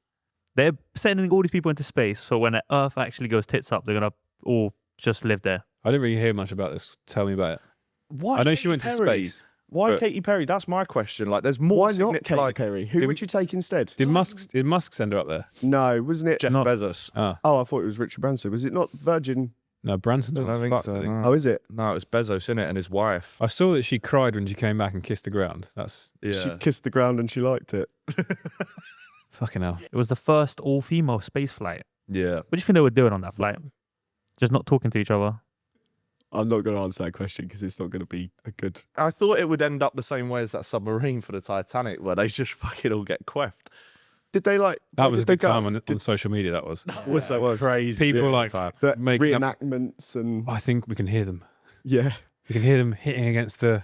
Speaker 4: They're sending all these people into space, so when the Earth actually goes tits up, they're gonna all just live there.
Speaker 2: I didn't really hear much about this. Tell me about it.
Speaker 3: Why?
Speaker 2: I know she went to space.
Speaker 3: Why
Speaker 2: but-
Speaker 3: Katy Perry? That's my question. Like, there's more.
Speaker 1: Why not Katy
Speaker 3: like
Speaker 1: Perry? Who
Speaker 2: did
Speaker 1: would you take instead?
Speaker 2: Did Musk send her up there?
Speaker 1: No, wasn't it?
Speaker 3: Jeff
Speaker 4: Not-
Speaker 3: Bezos?
Speaker 2: Ah,
Speaker 1: Oh, I thought it was Richard Branson. Was it not Virgin?
Speaker 2: no, Branson.
Speaker 3: I don't think
Speaker 2: fucked,
Speaker 3: so.
Speaker 2: I think.
Speaker 3: No.
Speaker 1: Oh, is it?
Speaker 3: No, it was Bezos in it and his wife.
Speaker 2: I saw that she cried when she came back and kissed the ground. That's
Speaker 3: Yeah.
Speaker 1: She kissed the ground and she liked it.
Speaker 2: fucking hell.
Speaker 4: It was the first all-female space flight.
Speaker 3: Yeah.
Speaker 4: What do you think they were doing on that flight? Just not talking to each other.
Speaker 1: I'm not going to answer that question because it's not going to be a good.
Speaker 3: I thought it would end up the same way as that submarine for the Titanic, where they just fucking all get queffed.
Speaker 1: Did they like?
Speaker 2: That
Speaker 1: where
Speaker 2: was a
Speaker 1: did they
Speaker 2: good
Speaker 1: go?
Speaker 2: time on social media. That was.
Speaker 3: Was so
Speaker 1: was.
Speaker 3: crazy.
Speaker 2: People
Speaker 3: at the
Speaker 2: like
Speaker 3: time.
Speaker 1: The
Speaker 2: making up.
Speaker 1: reenactments and
Speaker 2: I think we can hear them.
Speaker 1: yeah.
Speaker 2: We can hear them hitting against the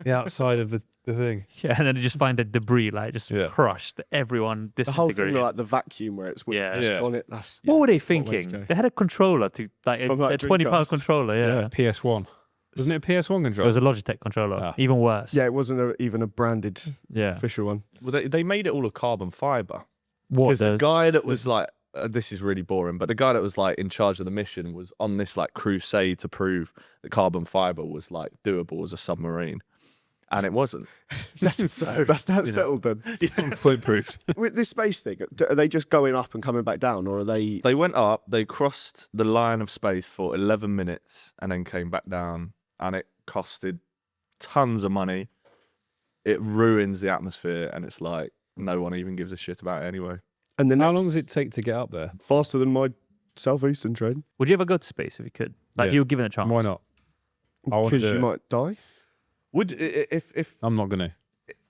Speaker 2: outside of the the thing.
Speaker 4: Yeah, and then you just find the debris, like just
Speaker 2: Yeah.
Speaker 4: crushed. Everyone
Speaker 1: The whole thing,
Speaker 4: disintegrated.
Speaker 1: like the vacuum where it's
Speaker 4: Yeah.
Speaker 1: just
Speaker 2: Yeah.
Speaker 1: gone it. That's
Speaker 4: What were they
Speaker 1: way to
Speaker 4: thinking?
Speaker 1: go.
Speaker 4: They had a controller to like
Speaker 1: From, like,
Speaker 4: a 20-pound
Speaker 1: Dreamcast.
Speaker 4: controller. Yeah.
Speaker 2: PS1. Wasn't it a PS1
Speaker 4: It
Speaker 2: controller?
Speaker 4: was a Logitech controller.
Speaker 2: Ah.
Speaker 4: Even worse.
Speaker 1: Yeah, it wasn't even a branded
Speaker 4: Yeah.
Speaker 1: official one.
Speaker 3: Well, they made it all of carbon fiber.
Speaker 4: What
Speaker 3: Because the guy that was like, this is really boring, but the guy that was like in charge of the mission was on this like crusade to prove that carbon fiber was like doable as a submarine, and it wasn't.
Speaker 1: That's settled then.
Speaker 2: Footproofed.
Speaker 1: With this space thing, are they just going up and coming back down, or are they?
Speaker 3: They went up, they crossed the line of space for 11 minutes, and then came back down, and it costed tons of money. It ruins the atmosphere, and it's like no one even gives a shit about it anyway.
Speaker 1: And then
Speaker 2: How long does it take to get up there?
Speaker 1: faster than my southeastern train?
Speaker 4: Would you ever go to space if you could? Like if
Speaker 2: Yeah.
Speaker 4: you were given a chance.
Speaker 2: Why not? I want to
Speaker 1: Because
Speaker 2: do
Speaker 1: you
Speaker 2: it.
Speaker 1: might die.
Speaker 3: Would if
Speaker 2: I'm not gonna.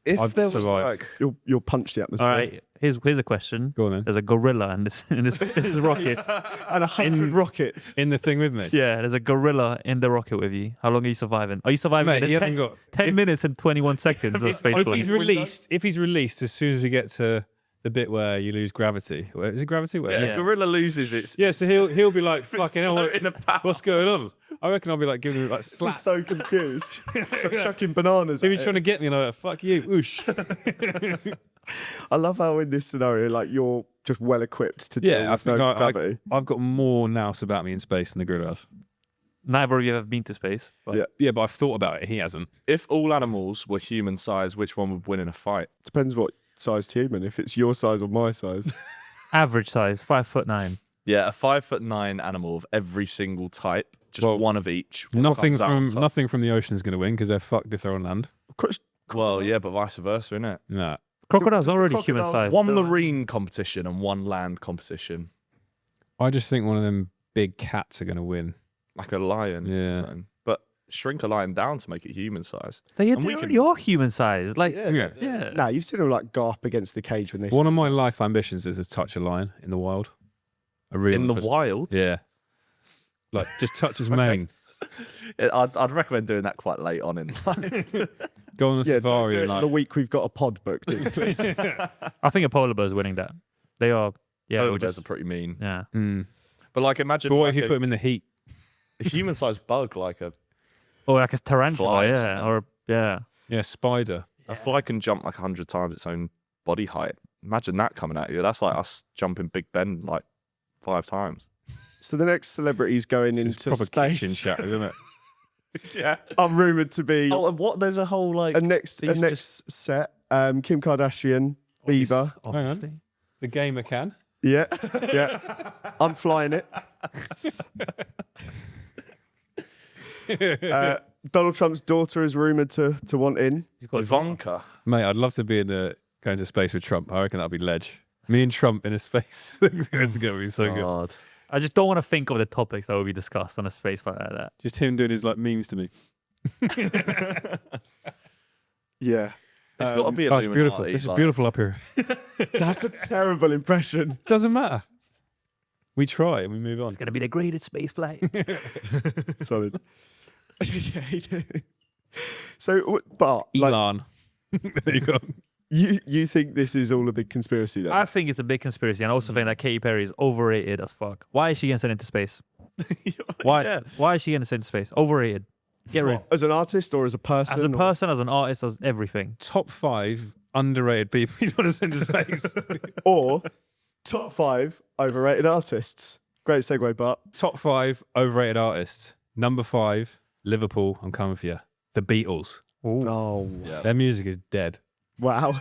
Speaker 3: if
Speaker 2: I've
Speaker 3: there was
Speaker 2: survived.
Speaker 3: like
Speaker 1: You'll punch the atmosphere.
Speaker 4: All right. Here's a question.
Speaker 2: Go on then.
Speaker 4: There's a gorilla in this rocket.
Speaker 1: And 100 rockets.
Speaker 2: In the thing with me.
Speaker 4: Yeah, there's a gorilla in the rocket with you. How long are you surviving? Are you surviving?
Speaker 2: Mate,
Speaker 4: in
Speaker 2: he
Speaker 4: the
Speaker 2: hasn't got.
Speaker 4: 10 minutes and 21 seconds of space
Speaker 2: If
Speaker 4: flight.
Speaker 2: he's released as soon as we get to the bit where you lose gravity. Is it gravity? Where?
Speaker 3: yeah,
Speaker 4: Yeah.
Speaker 3: gorilla loses its
Speaker 2: Yeah, so he'll be like, fucking hell,
Speaker 3: in a power.
Speaker 2: what's going on? I reckon I'll be like giving him like
Speaker 1: I'm
Speaker 2: slap.
Speaker 1: so confused. It's like chucking bananas.
Speaker 2: He
Speaker 1: at
Speaker 2: was
Speaker 1: it.
Speaker 2: trying to get me and I'm like, fuck you, whoosh.
Speaker 1: I love how in this scenario, like you're just well equipped to deal
Speaker 2: Yeah, I
Speaker 1: with
Speaker 2: think
Speaker 1: no gravity.
Speaker 2: I've got more nous about me in space than the gorilla has.
Speaker 4: Neither of you have been to space. But
Speaker 1: Yeah.
Speaker 2: Yeah, but I've thought about it. He hasn't.
Speaker 3: If all animals were human size, which one would win in a fight?
Speaker 1: Depends what sized human. If it's your size or my size.
Speaker 4: Average size, 5'9".
Speaker 3: Yeah, a 5'9" animal of every single type, just
Speaker 2: Well,
Speaker 3: one of each.
Speaker 2: Nothing
Speaker 3: comes out on
Speaker 2: from
Speaker 3: top.
Speaker 2: nothing from the ocean is going to win because they're fucked if they're on land.
Speaker 3: Well, yeah, but vice versa, innit?
Speaker 2: Nah.
Speaker 4: Crocodile's
Speaker 1: Does the
Speaker 4: already human
Speaker 1: crocodile-
Speaker 4: size.
Speaker 3: One marine competition and one land competition,
Speaker 2: I just think one of them big cats are going to win.
Speaker 3: like a lion.
Speaker 2: Yeah.
Speaker 3: or something. But shrink a lion down to make it human size.
Speaker 4: They
Speaker 3: And we
Speaker 4: already
Speaker 3: can-
Speaker 4: are human size. Like,
Speaker 2: Yeah.
Speaker 4: yeah.
Speaker 1: Nah, you've seen them like go up against the cage when they.
Speaker 2: One of my life ambitions is to touch a lion in the wild. I really
Speaker 3: In the
Speaker 2: want to touch-
Speaker 3: wild,
Speaker 2: Yeah. Like just touch his mane.
Speaker 3: I'd recommend doing that quite late on in life.
Speaker 2: Go on a
Speaker 1: Yeah, don't
Speaker 2: safari
Speaker 1: do it
Speaker 2: and like
Speaker 1: the week we've got a pod booked in, please.
Speaker 4: I think a polar bear is winning that. They are. Yeah.
Speaker 3: Polar
Speaker 4: it'll
Speaker 3: bears
Speaker 4: just-
Speaker 3: are pretty mean.
Speaker 4: yeah.
Speaker 3: But like, imagine
Speaker 2: But what
Speaker 3: like
Speaker 2: if you put him in the heat?
Speaker 3: a human-sized bug, like a
Speaker 4: Or like a tarantula.
Speaker 3: Fly or
Speaker 4: Yeah.
Speaker 3: something.
Speaker 4: Or yeah.
Speaker 2: Yeah, spider.
Speaker 3: fly can jump like 100 times its own body height. Imagine that coming at you. That's like us jumping Big Ben like 5 times.
Speaker 1: So the next celebrity's going
Speaker 2: It's
Speaker 1: into
Speaker 2: proper
Speaker 1: space.
Speaker 2: kitchen chat, isn't it?
Speaker 3: Yeah.
Speaker 1: I'm rumoured to be
Speaker 3: Oh, and what? There's a whole like.
Speaker 1: a next
Speaker 3: these
Speaker 1: set. Kim Kardashian, Bieber.
Speaker 4: Obviously.
Speaker 2: The gamer can.
Speaker 1: Yeah, yeah. I'm flying it. Donald Trump's daughter is rumoured to want in.
Speaker 4: He's got
Speaker 3: Ivanka.
Speaker 2: Mate, I'd love to be in going to space with Trump. I reckon that'd be ledge. Me and Trump in a space. It's going to be so good.
Speaker 3: God.
Speaker 4: I just don't want to think of the topics that will be discussed on a space flight like that.
Speaker 2: Just him doing his like memes to me.
Speaker 1: Yeah.
Speaker 3: It's got to be
Speaker 2: Oh, it's beautiful.
Speaker 3: Illuminati,
Speaker 2: This is
Speaker 3: like-
Speaker 2: beautiful up here.
Speaker 1: That's a terrible impression.
Speaker 2: Doesn't matter. We try and we move on.
Speaker 4: It's gonna be the greatest space flight.
Speaker 1: Solid. Yeah, he did. So, but like,
Speaker 2: Elon. There you go.
Speaker 1: you think this is all a big conspiracy then?
Speaker 4: I think it's a big conspiracy, and I also think that Katy Perry is overrated as fuck. Why is she getting sent into space? Why?
Speaker 3: Yeah.
Speaker 4: Why is she getting sent into space? Overrated. Get rid.
Speaker 1: As an artist or as a person?
Speaker 4: As a
Speaker 1: or-
Speaker 4: person, as an artist, as everything.
Speaker 2: Top 5 underrated people you want to send to space.
Speaker 1: or top 5 overrated artists. Great segue, but
Speaker 2: Top 5 overrated artists. Number 5, Liverpool. I'm coming for you. The Beatles.
Speaker 1: oh
Speaker 3: Yeah.
Speaker 2: Their music is dead.
Speaker 1: wow.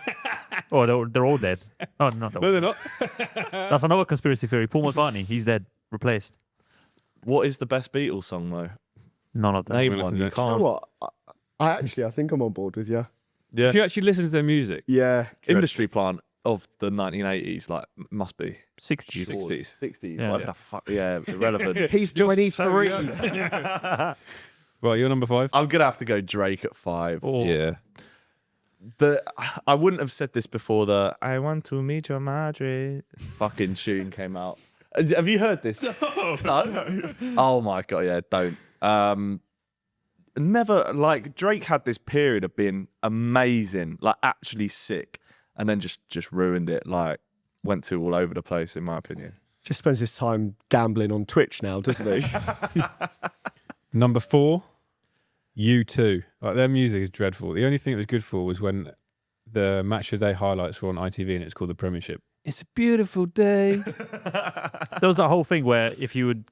Speaker 4: Oh, they're all dead. Oh, no,
Speaker 2: No, they're not.
Speaker 4: that's another conspiracy theory. Paul McCartney, he's dead, replaced.
Speaker 3: What is the best Beatles song though?
Speaker 4: None of them.
Speaker 3: Name
Speaker 2: We'll
Speaker 3: one.
Speaker 2: listen
Speaker 3: You
Speaker 2: to it.
Speaker 1: You know
Speaker 3: can't.
Speaker 1: what? I think I'm on board with you.
Speaker 3: Yeah.
Speaker 2: If you actually listen to their music,
Speaker 1: Yeah.
Speaker 3: Industry plant of the 1980s, like must be
Speaker 4: 60s.
Speaker 2: 60s.
Speaker 3: 60s.
Speaker 4: Yeah.
Speaker 3: What the fuck? Yeah, irrelevant.
Speaker 1: He's 23.
Speaker 2: well, you're number 5.
Speaker 3: I'm gonna have to go Drake at 5.
Speaker 4: Oh,
Speaker 2: Yeah.
Speaker 3: I wouldn't have said this before the "I want to meet your Madrid" fucking tune came out. Have you heard this? No. Oh my god, yeah, don't. never like Drake had this period of being amazing, like actually sick, and then just ruined it. Like went too all over the place, in my opinion.
Speaker 1: Just spends his time gambling on Twitch now, doesn't he?
Speaker 2: Number 4, U2. Like their music is dreadful. The only thing it was good for was when the match of the day highlights were on ITV and it's called the Premiership. It's a beautiful day.
Speaker 4: There was that whole thing where if you would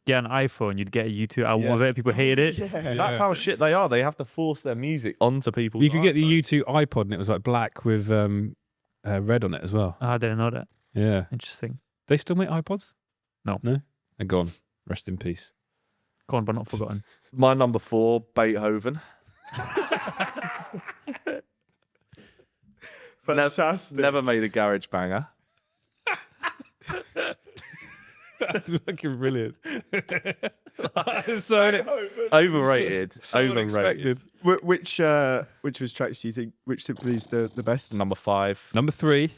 Speaker 4: get an iPhone, you'd get a YouTube album of it. People hated it.
Speaker 3: That's how shit they are. They have to force their music onto people.
Speaker 2: You could get the U2 iPod and it was like black with red on it as well.
Speaker 4: Oh, I didn't know that.
Speaker 2: Yeah.
Speaker 4: Interesting.
Speaker 2: They still make iPods?
Speaker 4: No.
Speaker 2: No? They're gone. Rest in peace.
Speaker 4: Gone but not forgotten.
Speaker 3: My number 4, Beethoven.
Speaker 1: Fantastic.
Speaker 3: Never made a garage banger.
Speaker 2: That's fucking brilliant. So
Speaker 3: Overrated.
Speaker 2: unexpected.
Speaker 1: Which of his tracks do you think, which simply is the best?
Speaker 3: Number 5.
Speaker 2: Number 3,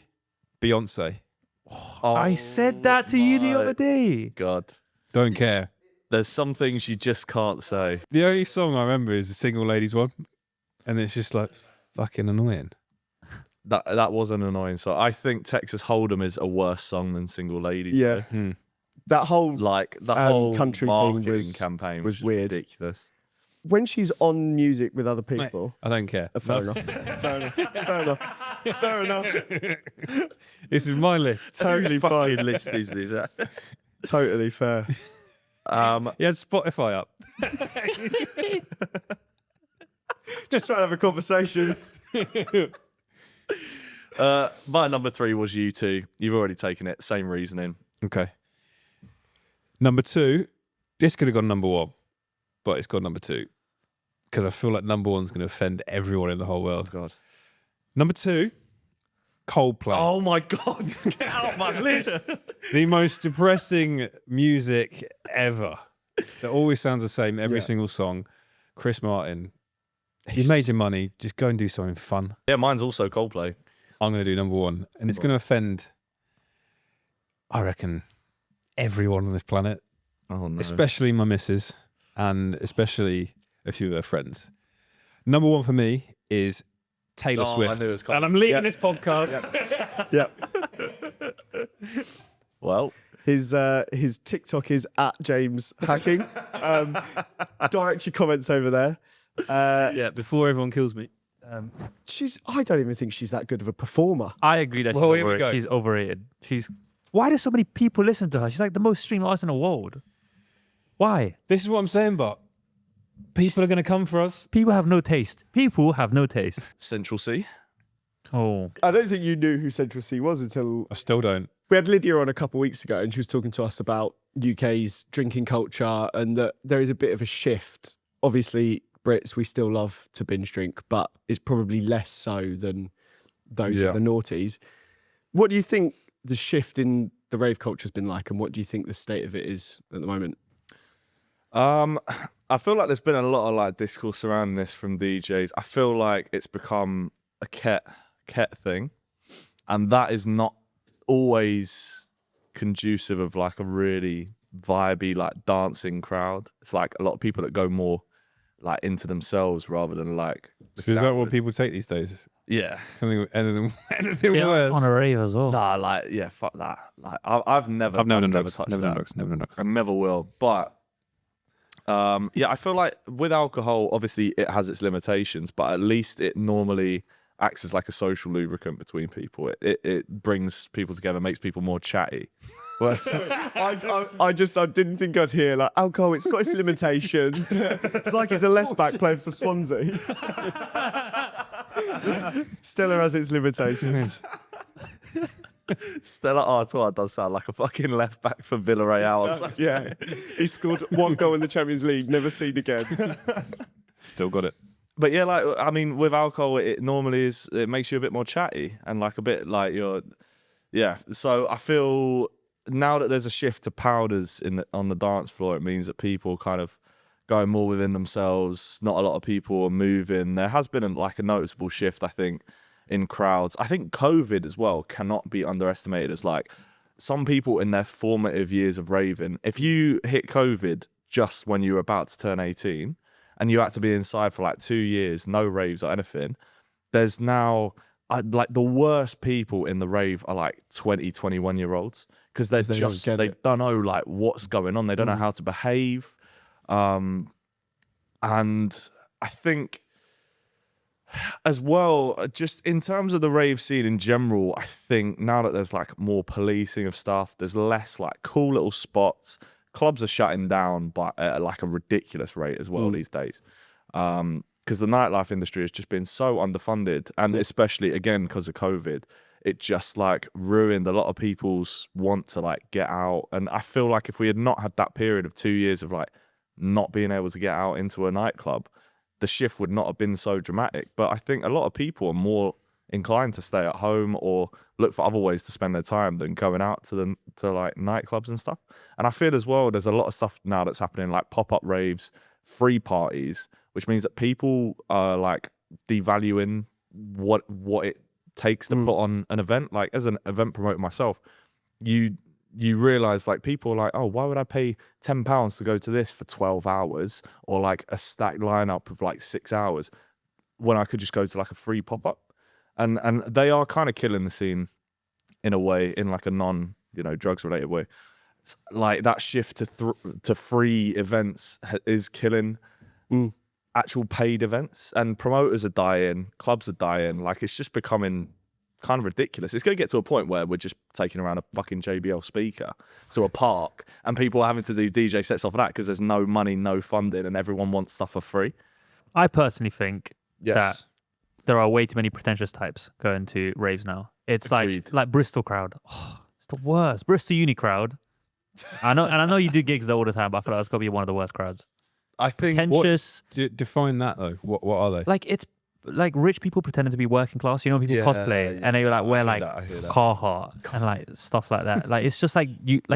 Speaker 2: Beyonce.
Speaker 4: I said that to you the other day.
Speaker 3: God.
Speaker 2: Don't care.
Speaker 3: There's some things you just can't say.
Speaker 2: The only song I remember is the Single Ladies one. And it's just like fucking annoying.
Speaker 3: That was an annoying song. I think Texas Hold'em is a worse song than Single Ladies.
Speaker 1: Yeah.
Speaker 3: though.
Speaker 1: That whole
Speaker 3: Like the whole
Speaker 1: country thing
Speaker 3: marketing campaign
Speaker 1: was
Speaker 3: was
Speaker 1: weird.
Speaker 3: ridiculous.
Speaker 1: when she's on music with other people.
Speaker 2: I don't care.
Speaker 1: Fair enough. Fair enough. Fair enough. Fair enough.
Speaker 2: This is my list.
Speaker 1: Totally fine.
Speaker 3: List is this?
Speaker 1: Totally fair.
Speaker 2: He had Spotify up.
Speaker 1: Just trying to have a conversation.
Speaker 3: My number 3 was U2. You've already taken it. Same reasoning.
Speaker 2: Okay. Number 2. This could have gone number 1, but it's got number 2 because I feel like number 1's going to offend everyone in the whole world.
Speaker 3: God.
Speaker 2: Number 2, Coldplay.
Speaker 3: Oh my God! Get out my list.
Speaker 2: The most depressing music ever. That always sounds the same every single song. Chris Martin, you made your money. Just go and do something fun.
Speaker 3: Yeah, mine's also Coldplay.
Speaker 2: I'm going to do number 1, and it's going to offend, I reckon, everyone on this planet,
Speaker 3: Oh no!
Speaker 2: especially my missus, and especially a few of her friends. Number 1 for me is Taylor
Speaker 3: I
Speaker 2: Swift,
Speaker 3: knew it was Coldplay.
Speaker 2: and I'm leading this podcast.
Speaker 1: Yep.
Speaker 3: Well,
Speaker 1: His TikTok is at James Hacking. Direct your comments over there.
Speaker 2: Yeah, before everyone kills me.
Speaker 1: I don't even think she's that good of a performer.
Speaker 4: I agree that
Speaker 2: Well, here we go.
Speaker 4: she's overrated. Why do so many people listen to her? She's like the most streamed artist in the world. Why?
Speaker 2: This is what I'm saying, but people are going to come for us.
Speaker 4: People have no taste. People have no taste.
Speaker 3: Central C.
Speaker 4: Oh,
Speaker 1: I don't think you knew who Central C was until
Speaker 2: I still don't.
Speaker 1: we had Lydia on a couple of weeks ago, and she was talking to us about UK's drinking culture and that there is a bit of a shift. Obviously, Brits, we still love to binge drink, but it's probably less so than those
Speaker 3: Yeah.
Speaker 1: of the noughties. What do you think the shift in the rave culture has been like, and what do you think the state of it is at the moment?
Speaker 3: I feel like there's been a lot of like discourse surrounding this from DJs. I feel like it's become a ket thing, and that is not always conducive of like a really vibey like dancing crowd. It's like a lot of people that go more like into themselves rather than like.
Speaker 2: So is that what people take these days?
Speaker 3: Yeah.
Speaker 2: Anything
Speaker 4: yeah,
Speaker 2: worse?
Speaker 4: on a rave as well.
Speaker 3: Nah, like yeah, fuck that. Like I've never
Speaker 2: done drugs.
Speaker 3: touched
Speaker 2: Never
Speaker 3: that.
Speaker 2: done drugs. Never done drugs.
Speaker 3: I never will. But yeah, I feel like with alcohol, obviously it has its limitations, but at least it normally acts as like a social lubricant between people. It brings people together, makes people more chatty. Whereas,
Speaker 1: I didn't think I'd hear like alcohol. It's got its limitation. It's like it's a left back playing for Swansea. Stella has its limitations.
Speaker 3: Stella Artois does sound like a fucking left back for Villarreal. or something.
Speaker 1: Yeah, he scored 1 goal in the Champions League. Never seen again.
Speaker 2: Still got it.
Speaker 3: But yeah, like I mean, with alcohol, it normally is. It makes you a bit more chatty and like a bit like you're. Yeah, so I feel now that there's a shift to powders on the dance floor, it means that people kind of going more within themselves. Not a lot of people are moving. There has been a noticeable shift, I think, in crowds. I think COVID as well cannot be underestimated as like some people in their formative years of raving. If you hit COVID just when you were about to turn 18 and you had to be inside for like 2 years, no raves or anything. There's now like the worst people in the rave are like 20, 21-year-olds because they don't know like what's going on. They don't know how to behave. And I think as well, just in terms of the rave scene in general, I think now that there's like more policing of stuff, there's less like cool little spots. Clubs are shutting down at like a ridiculous rate as well these days. Because the nightlife industry has just been so underfunded, and especially again because of COVID, it just like ruined a lot of people's want to like get out. And I feel like if we had not had that period of 2 years of like not being able to get out into a nightclub, the shift would not have been so dramatic. But I think a lot of people are more inclined to stay at home or look for other ways to spend their time than going out to like nightclubs and stuff. And I feel as well there's a lot of stuff now that's happening, like pop-up raves, free parties, which means that people are like devaluing what it takes to put on an event. Like as an event promoter myself, you realize like people are like, oh, why would I pay £10 to go to this for 12 hours or like a stacked lineup of like 6 hours when I could just go to like a free pop-up? And they are kind of killing the scene in a way, in like a non, drugs related way. It's like that shift to free events is killing actual paid events, and promoters are dying, clubs are dying. Like it's just becoming kind of ridiculous. It's going to get to a point where we're just taking around a fucking JBL speaker to a park and people are having to do DJ sets off of that because there's no money, no funding, and everyone wants stuff for free.
Speaker 4: I personally think that there are way too many pretentious types going to raves now. It's
Speaker 3: Agreed.
Speaker 4: like Bristol crowd. Oh, it's the worst. Bristol uni crowd. I know you do gigs there all the time, but I feel like it's got to be one of the worst crowds.
Speaker 3: I think
Speaker 4: Pretentious.
Speaker 2: Define that though. What are they?
Speaker 4: Like it's like rich people pretending to be working class. People cosplay and they like wear like Carhartt and like stuff like that. Like it's just like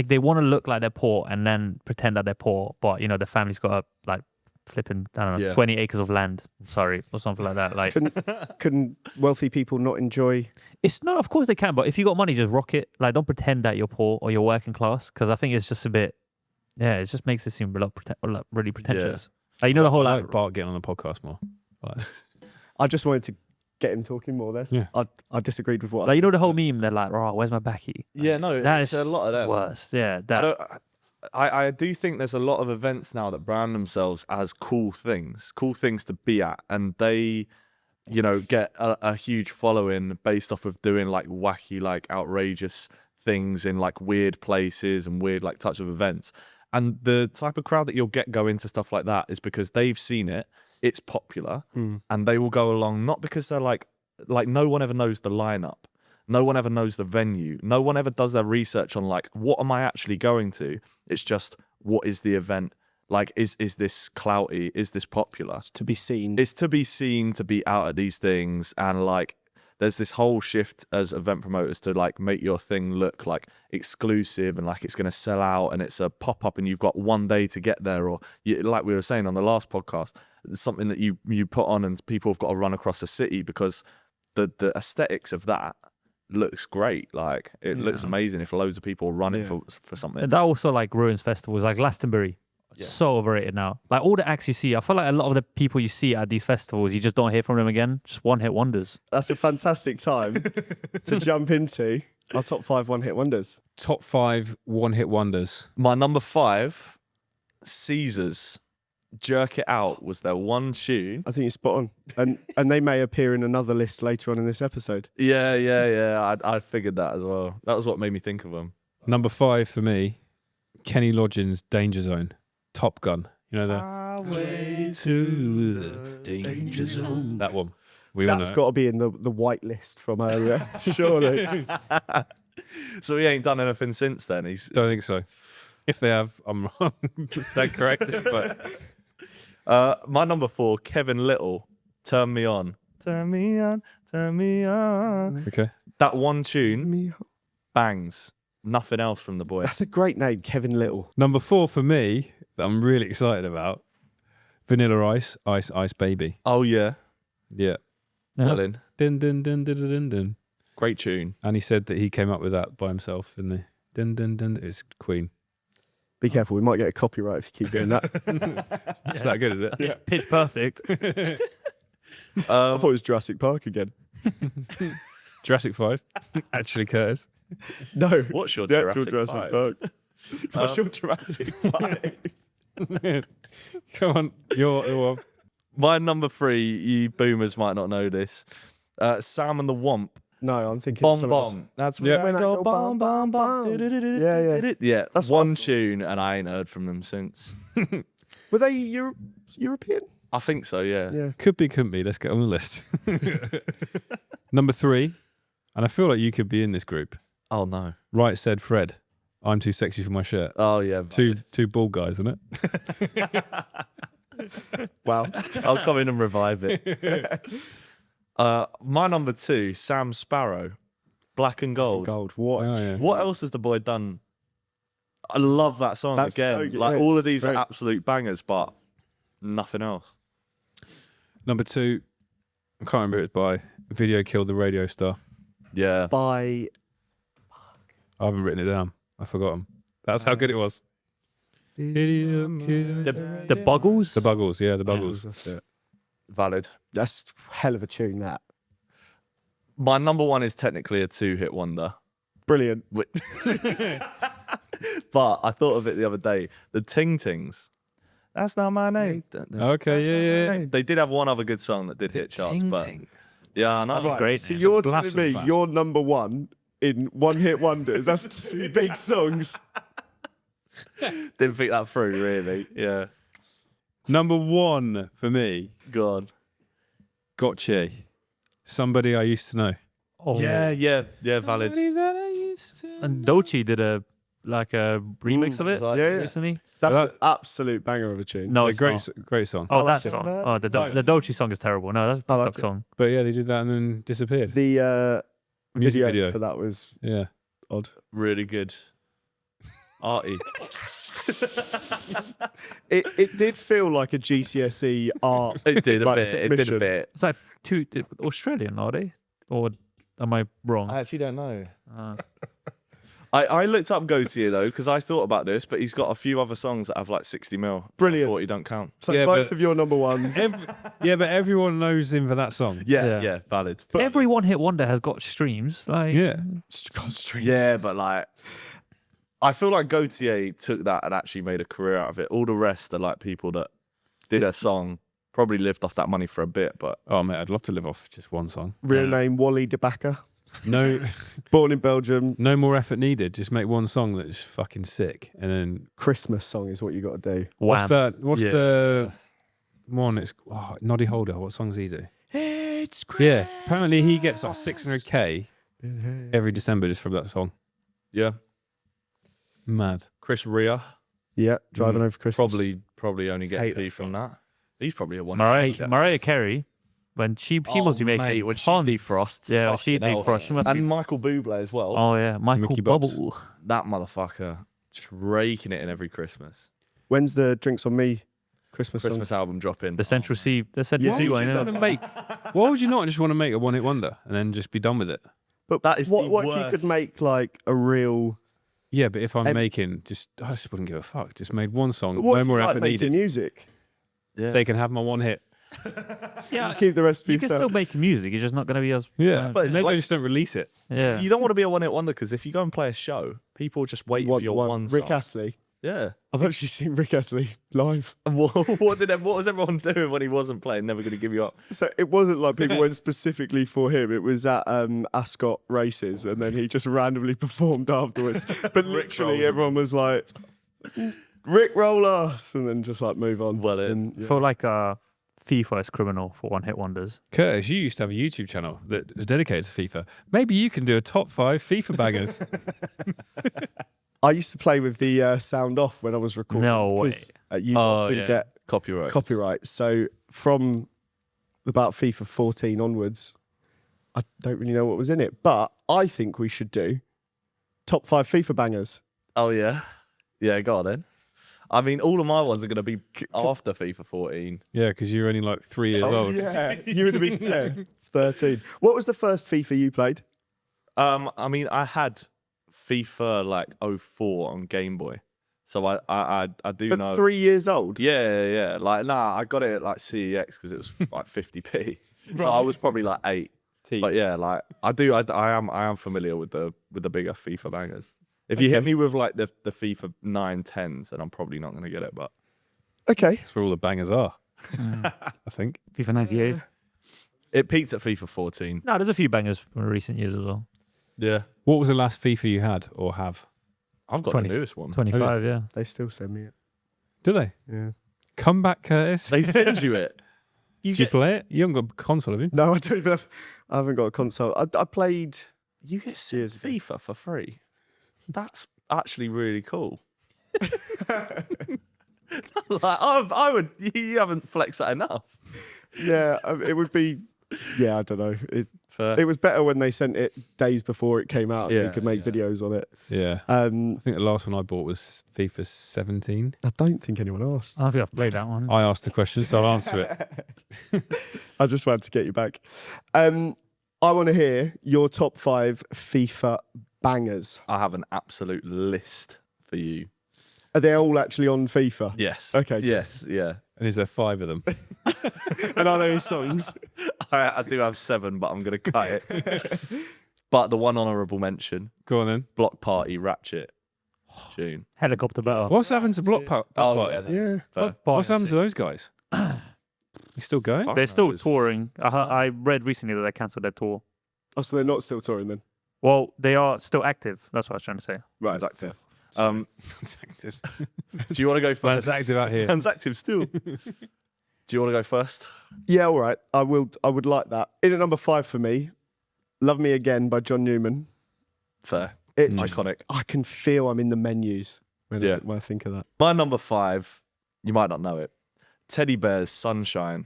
Speaker 4: they want to look like they're poor and then pretend that they're poor, but their family's got a like flipping 20 acres of land. Sorry, or something like that. Like
Speaker 1: couldn't wealthy people not enjoy?
Speaker 4: It's not. Of course they can, but if you got money, just rock it. Like don't pretend that you're poor or you're working class, because I think it's just a bit. Yeah, it just makes it seem really pretentious.
Speaker 2: Yeah.
Speaker 4: Like, the whole
Speaker 2: I like Bart getting on the podcast more. Like,
Speaker 1: I just wanted to get him talking more there.
Speaker 2: Yeah.
Speaker 1: I disagreed with what
Speaker 4: like,
Speaker 1: I said.
Speaker 4: the whole meme, they're like, oh, where's my backy?
Speaker 3: Yeah, no,
Speaker 4: that
Speaker 3: it's
Speaker 4: is
Speaker 3: a lot of that.
Speaker 4: Worse. Yeah,
Speaker 3: I do think there's a lot of events now that brand themselves as cool things to be at, and they, get a huge following based off of doing like wacky, like outrageous things in like weird places and weird like types of events. And the type of crowd that you'll get go into stuff like that is because they've seen it, it's popular, and they will go along not because they're like no one ever knows the lineup. No one ever knows the venue. No one ever does their research on like, what am I actually going to? It's just, what is the event? Like, is this clouty? Is this popular?
Speaker 1: It's to be seen.
Speaker 3: It's to be seen, to be out at these things. And like, there's this whole shift as event promoters to like make your thing look like exclusive and like it's going to sell out and it's a pop-up and you've got one day to get there. Or like we were saying on the last podcast, it's something that you put on and people have got to run across the city because the aesthetics of that looks great. Like it looks amazing if loads of people are running for something.
Speaker 4: And that also like ruins festivals, like Glastonbury. So overrated now. Like all the acts you see, I feel like a lot of the people you see at these festivals, you just don't hear from them again. Just one-hit wonders.
Speaker 1: That's a fantastic time to jump into our top 5 one-hit wonders.
Speaker 2: Top 5 one-hit wonders.
Speaker 3: My number 5, Caesars. Jerk It Out was their one tune.
Speaker 1: I think you're spot on. And they may appear in another list later on in this episode.
Speaker 3: Yeah. I figured that as well. That was what made me think of them.
Speaker 2: Number 5 for me, Kenny Loggins' Danger Zone. Top Gun. You know that?
Speaker 3: Our way to the danger zone.
Speaker 2: That one. We all know
Speaker 1: That's got to be in the white list from earlier, surely.
Speaker 3: So he ain't done anything since then.
Speaker 2: Don't think so. If they have, I'm wrong. Stand corrected.
Speaker 3: But my number 4, Kevin Little, Turn Me On. Turn me on, turn me on.
Speaker 2: Okay.
Speaker 3: That one tune bangs. Nothing else from the boy.
Speaker 1: That's a great name, Kevin Little.
Speaker 2: Number 4 for me, that I'm really excited about, Vanilla Ice, Ice Ice Baby.
Speaker 3: Oh yeah.
Speaker 2: Yeah.
Speaker 3: Well in.
Speaker 2: Dun, dun, dun, dun, dun, dun, dun.
Speaker 3: Great tune.
Speaker 2: And he said that he came up with that by himself in the dun, dun, dun. It's Queen.
Speaker 1: Be careful, we might get a copyright if you keep doing that.
Speaker 2: It's that good, is it?
Speaker 1: Yeah.
Speaker 4: Pitch perfect.
Speaker 1: I thought it was Jurassic Park again.
Speaker 2: Jurassic 5. Actually, Curtis.
Speaker 1: No,
Speaker 3: What's your
Speaker 1: the actual
Speaker 3: Jurassic
Speaker 1: Jurassic Park. What's your Jurassic Park?
Speaker 2: Come on, you're
Speaker 3: My number 3, you boomers might not know this. Sam and the Womp.
Speaker 1: No, I'm thinking
Speaker 3: Bomb
Speaker 1: something else.
Speaker 3: Bomb. That's
Speaker 2: Yeah.
Speaker 3: when I go bomb bomb bomb.
Speaker 1: Yeah.
Speaker 3: Yeah,
Speaker 1: That's what I
Speaker 3: one
Speaker 1: thought.
Speaker 3: tune, and I ain't heard from them since.
Speaker 1: Were they European?
Speaker 3: I think so. Yeah.
Speaker 1: Yeah.
Speaker 2: could be, couldn't be. Let's get on the list. Number 3, and I feel like you could be in this group.
Speaker 3: Oh no.
Speaker 2: Right said Fred. I'm too sexy for my shirt.
Speaker 3: Oh yeah.
Speaker 2: Two bald guys, isn't it?
Speaker 1: Wow.
Speaker 3: I'll come in and revive it. My number 2, Sam Sparrow, Black and Gold.
Speaker 1: Gold. What?
Speaker 2: Oh, yeah.
Speaker 3: What else has the boy done? I love that song
Speaker 1: That's
Speaker 3: again.
Speaker 1: so good.
Speaker 3: Like all of
Speaker 1: It's
Speaker 3: these
Speaker 1: very-
Speaker 3: are absolute bangers, but nothing else.
Speaker 2: Number 2, I can't remember who it's by. Video Killed the Radio Star.
Speaker 3: Yeah.
Speaker 1: By
Speaker 2: I haven't written it down. I forgot them. That's how good it was.
Speaker 4: The Buggles.
Speaker 2: The Buggles, yeah, the Buggles.
Speaker 1: That's it.
Speaker 3: Valid.
Speaker 1: That's hell of a tune. That
Speaker 3: My number 1 is technically a 2-hit wonder.
Speaker 1: brilliant.
Speaker 3: But I thought of it the other day. The Ting Tings. That's not my name.
Speaker 2: Okay, yeah.
Speaker 3: They did have one other good song that did hit charts, but yeah, no,
Speaker 1: Right,
Speaker 4: great
Speaker 1: so
Speaker 4: name.
Speaker 1: you're
Speaker 4: It's a
Speaker 1: telling
Speaker 4: blast
Speaker 1: me
Speaker 4: of blast.
Speaker 1: you're number 1 in one-hit wonders. That's 2 big songs.
Speaker 3: didn't think that through really. Yeah,
Speaker 2: Number 1 for me,
Speaker 3: God.
Speaker 2: Gotcha. Somebody I used to know.
Speaker 4: Oh.
Speaker 3: Yeah, valid.
Speaker 2: That I used to
Speaker 4: And Dochi did a remix of it
Speaker 1: Yeah.
Speaker 4: recently.
Speaker 1: That's
Speaker 2: That-
Speaker 1: an absolute banger of a tune.
Speaker 4: No,
Speaker 2: A
Speaker 4: it's
Speaker 2: great,
Speaker 4: not.
Speaker 2: great song.
Speaker 4: Oh,
Speaker 1: I like
Speaker 4: that
Speaker 1: it.
Speaker 4: song. Oh, the
Speaker 1: Both.
Speaker 4: Dochi song is terrible. No, that's a
Speaker 1: I like
Speaker 4: TikTok
Speaker 1: it.
Speaker 4: song.
Speaker 2: But yeah, they did that and then disappeared.
Speaker 1: The
Speaker 2: Music
Speaker 1: video
Speaker 2: video.
Speaker 1: for that was
Speaker 2: Yeah.
Speaker 1: odd.
Speaker 3: Really good. Arty.
Speaker 1: It did feel like a GCSE art.
Speaker 3: It did a
Speaker 1: Like
Speaker 3: bit. It did a
Speaker 1: submission.
Speaker 3: bit.
Speaker 4: It's like Australian, are they? Or am I wrong?
Speaker 3: I actually don't know.
Speaker 4: Uh,
Speaker 3: I looked up Gautier though because I thought about this, but he's got a few other songs that have like 60 mil.
Speaker 1: Brilliant.
Speaker 3: 40 don't count.
Speaker 1: So
Speaker 2: Yeah,
Speaker 1: both
Speaker 2: but-
Speaker 1: of your number 1s.
Speaker 2: Yeah, but everyone knows him for that song.
Speaker 3: Yeah, valid.
Speaker 1: But-
Speaker 4: every one-hit wonder has got streams. Like,
Speaker 2: Yeah.
Speaker 3: Yeah, but like, I feel like Gautier took that and actually made a career out of it. All the rest are like people that did a song, probably lived off that money for a bit, but
Speaker 2: Oh, mate, I'd love to live off just one song.
Speaker 1: Real name Wally de Backer.
Speaker 2: No,
Speaker 1: Born in Belgium.
Speaker 2: no more effort needed. Just make one song that's fucking sick, and then
Speaker 1: Christmas song is what you got to do.
Speaker 2: what's
Speaker 4: Wham.
Speaker 2: that? What's
Speaker 3: Yeah.
Speaker 2: the one? It's Noddy Holder. What songs he do?
Speaker 1: It's
Speaker 2: Yeah, apparently he gets like 600k every December just from that song.
Speaker 3: yeah.
Speaker 2: Mad.
Speaker 3: Chris Rea
Speaker 1: Yeah, driving over Christmas.
Speaker 3: probably only get
Speaker 2: Hate
Speaker 3: P
Speaker 2: that
Speaker 3: from that. He's probably a one.
Speaker 4: Mariah Carey, when she must be making
Speaker 3: mate, when she
Speaker 4: tons.
Speaker 3: defrosts.
Speaker 4: Yeah, when she
Speaker 3: fucking hell.
Speaker 4: defrosts. She must be,
Speaker 3: And Michael Bublé as well.
Speaker 4: oh yeah, Michael
Speaker 2: Mickey Bobs.
Speaker 4: Bubble.
Speaker 3: That motherfucker just raking it in every Christmas.
Speaker 1: When's the Drinks on Me Christmas song?
Speaker 3: Christmas album dropping.
Speaker 4: The Central C, the Central
Speaker 1: Yeah.
Speaker 4: C
Speaker 1: Why
Speaker 4: one.
Speaker 1: would you
Speaker 4: Yeah.
Speaker 1: not
Speaker 2: Make, why would you not just want to make a one-hit wonder and then just be done with it?
Speaker 1: But
Speaker 3: That is
Speaker 1: what
Speaker 3: the
Speaker 1: if you could
Speaker 3: worst.
Speaker 1: make like a real?
Speaker 2: Yeah, but if I'm
Speaker 1: Um,
Speaker 2: making, I just wouldn't give a fuck. Just made one song,
Speaker 1: What
Speaker 2: no
Speaker 1: if
Speaker 2: more
Speaker 1: you like
Speaker 2: effort
Speaker 1: making
Speaker 2: needed.
Speaker 1: music?
Speaker 3: Yeah.
Speaker 2: They can have my one hit.
Speaker 4: Yeah,
Speaker 1: Keep the rest for
Speaker 4: you can
Speaker 1: yourself.
Speaker 4: still make music. It's just not going to be as
Speaker 2: Yeah,
Speaker 3: But
Speaker 2: maybe
Speaker 3: like-
Speaker 2: I just don't release it.
Speaker 4: yeah.
Speaker 3: You don't want to be a one-hit wonder because if you go and play a show, people just wait for your one
Speaker 1: Rick
Speaker 3: song.
Speaker 1: Astley.
Speaker 3: Yeah.
Speaker 1: I've actually seen Rick Astley live.
Speaker 3: And what was everyone doing when he wasn't playing? Never going to give you up.
Speaker 1: So it wasn't like people went specifically for him. It was at Ascot races, and then he just randomly performed afterwards. But literally,
Speaker 3: rolled.
Speaker 1: everyone was like, "Rick roll us," and then just like move on.
Speaker 3: Well,
Speaker 1: And, yeah.
Speaker 4: For like FIFA is criminal for one-hit wonders.
Speaker 2: Curtis, you used to have a YouTube channel that was dedicated to FIFA. Maybe you can do a top 5 FIFA bangers.
Speaker 1: I used to play with the sound off when I was recording.
Speaker 4: No way.
Speaker 1: 'cause, you
Speaker 3: Oh,
Speaker 1: often
Speaker 3: yeah.
Speaker 1: get
Speaker 3: Copyright.
Speaker 1: copyright. So from about FIFA 14 onwards, I don't really know what was in it, but I think we should do top 5 FIFA bangers.
Speaker 3: Oh yeah. Yeah, go on then. I mean, all of my ones are going to be after FIFA 14.
Speaker 2: Yeah, because you're only like 3 years old.
Speaker 1: Yeah, you would have been 13. What was the first FIFA you played?
Speaker 3: I mean, I had FIFA like 04 on Game Boy. So I do
Speaker 1: But
Speaker 3: know.
Speaker 1: 3 years old.
Speaker 3: Yeah. Like, nah, I got it at like CEX because it was like 50p. So I was probably like 8. But yeah, like I am familiar with the bigger FIFA bangers. If you hit me with like the FIFA 9, 10s, then I'm probably not going to get it. But
Speaker 1: Okay.
Speaker 2: That's where all the bangers are. I think.
Speaker 4: FIFA 98.
Speaker 3: it peaked at FIFA 14.
Speaker 4: No, there's a few bangers from recent years as well.
Speaker 3: Yeah.
Speaker 2: What was the last FIFA you had or have?
Speaker 3: I've got
Speaker 4: 20.
Speaker 3: the newest one.
Speaker 4: 25, yeah.
Speaker 1: They still send me it.
Speaker 2: Do they?
Speaker 1: Yeah.
Speaker 2: Come back, Curtis.
Speaker 3: They send you it.
Speaker 2: Did you play it? You haven't got a console, have you?
Speaker 1: No, I don't even have. I haven't got a console. I played.
Speaker 3: You get
Speaker 1: Years ago.
Speaker 3: FIFA for free. That's actually really cool. Like I would. You haven't flexed that enough.
Speaker 1: Yeah, it would be. Yeah, I don't know. It was better when they sent it days before it came out. And
Speaker 3: Yeah,
Speaker 1: you could make
Speaker 3: yeah.
Speaker 1: videos on it.
Speaker 2: Yeah. I think the last one I bought was FIFA 17.
Speaker 1: I don't think anyone asked.
Speaker 4: I don't think I've played that one.
Speaker 2: I asked the question, so I'll answer it.
Speaker 1: I just wanted to get you back. I want to hear your top 5 FIFA bangers.
Speaker 3: I have an absolute list for you.
Speaker 1: Are they all actually on FIFA?
Speaker 3: Yes.
Speaker 1: Okay.
Speaker 3: Yes. Yeah.
Speaker 2: And is there 5 of them?
Speaker 1: And are they songs?
Speaker 3: I do have 7, but I'm gonna cut it. But the one honourable mention:
Speaker 2: Go on then.
Speaker 3: Block Party Ratchet tune.
Speaker 4: Helicopter better.
Speaker 2: What's happened to Block Party?
Speaker 1: Yeah.
Speaker 3: Fair.
Speaker 2: What's happened to those guys? You still going?
Speaker 3: Fuck
Speaker 4: They're still
Speaker 3: knows.
Speaker 4: touring. I read recently that they cancelled their tour.
Speaker 1: Oh, so they're not still touring then?
Speaker 4: Well, they are still active. That's what I was trying to say.
Speaker 1: Right.
Speaker 3: Man's active.
Speaker 2: It's active.
Speaker 3: Do you want to go
Speaker 2: Man's
Speaker 3: first?
Speaker 2: active out here.
Speaker 3: Man's active still. Do you want to go first?
Speaker 1: Yeah, all right. I would like that. In at number 5 for me, Love Me Again by John Newman.
Speaker 3: Fair.
Speaker 1: It just,
Speaker 3: Iconic.
Speaker 1: I can feel I'm in the menus when I think of that.
Speaker 3: My number 5, you might not know it. Teddy Bear's Sunshine.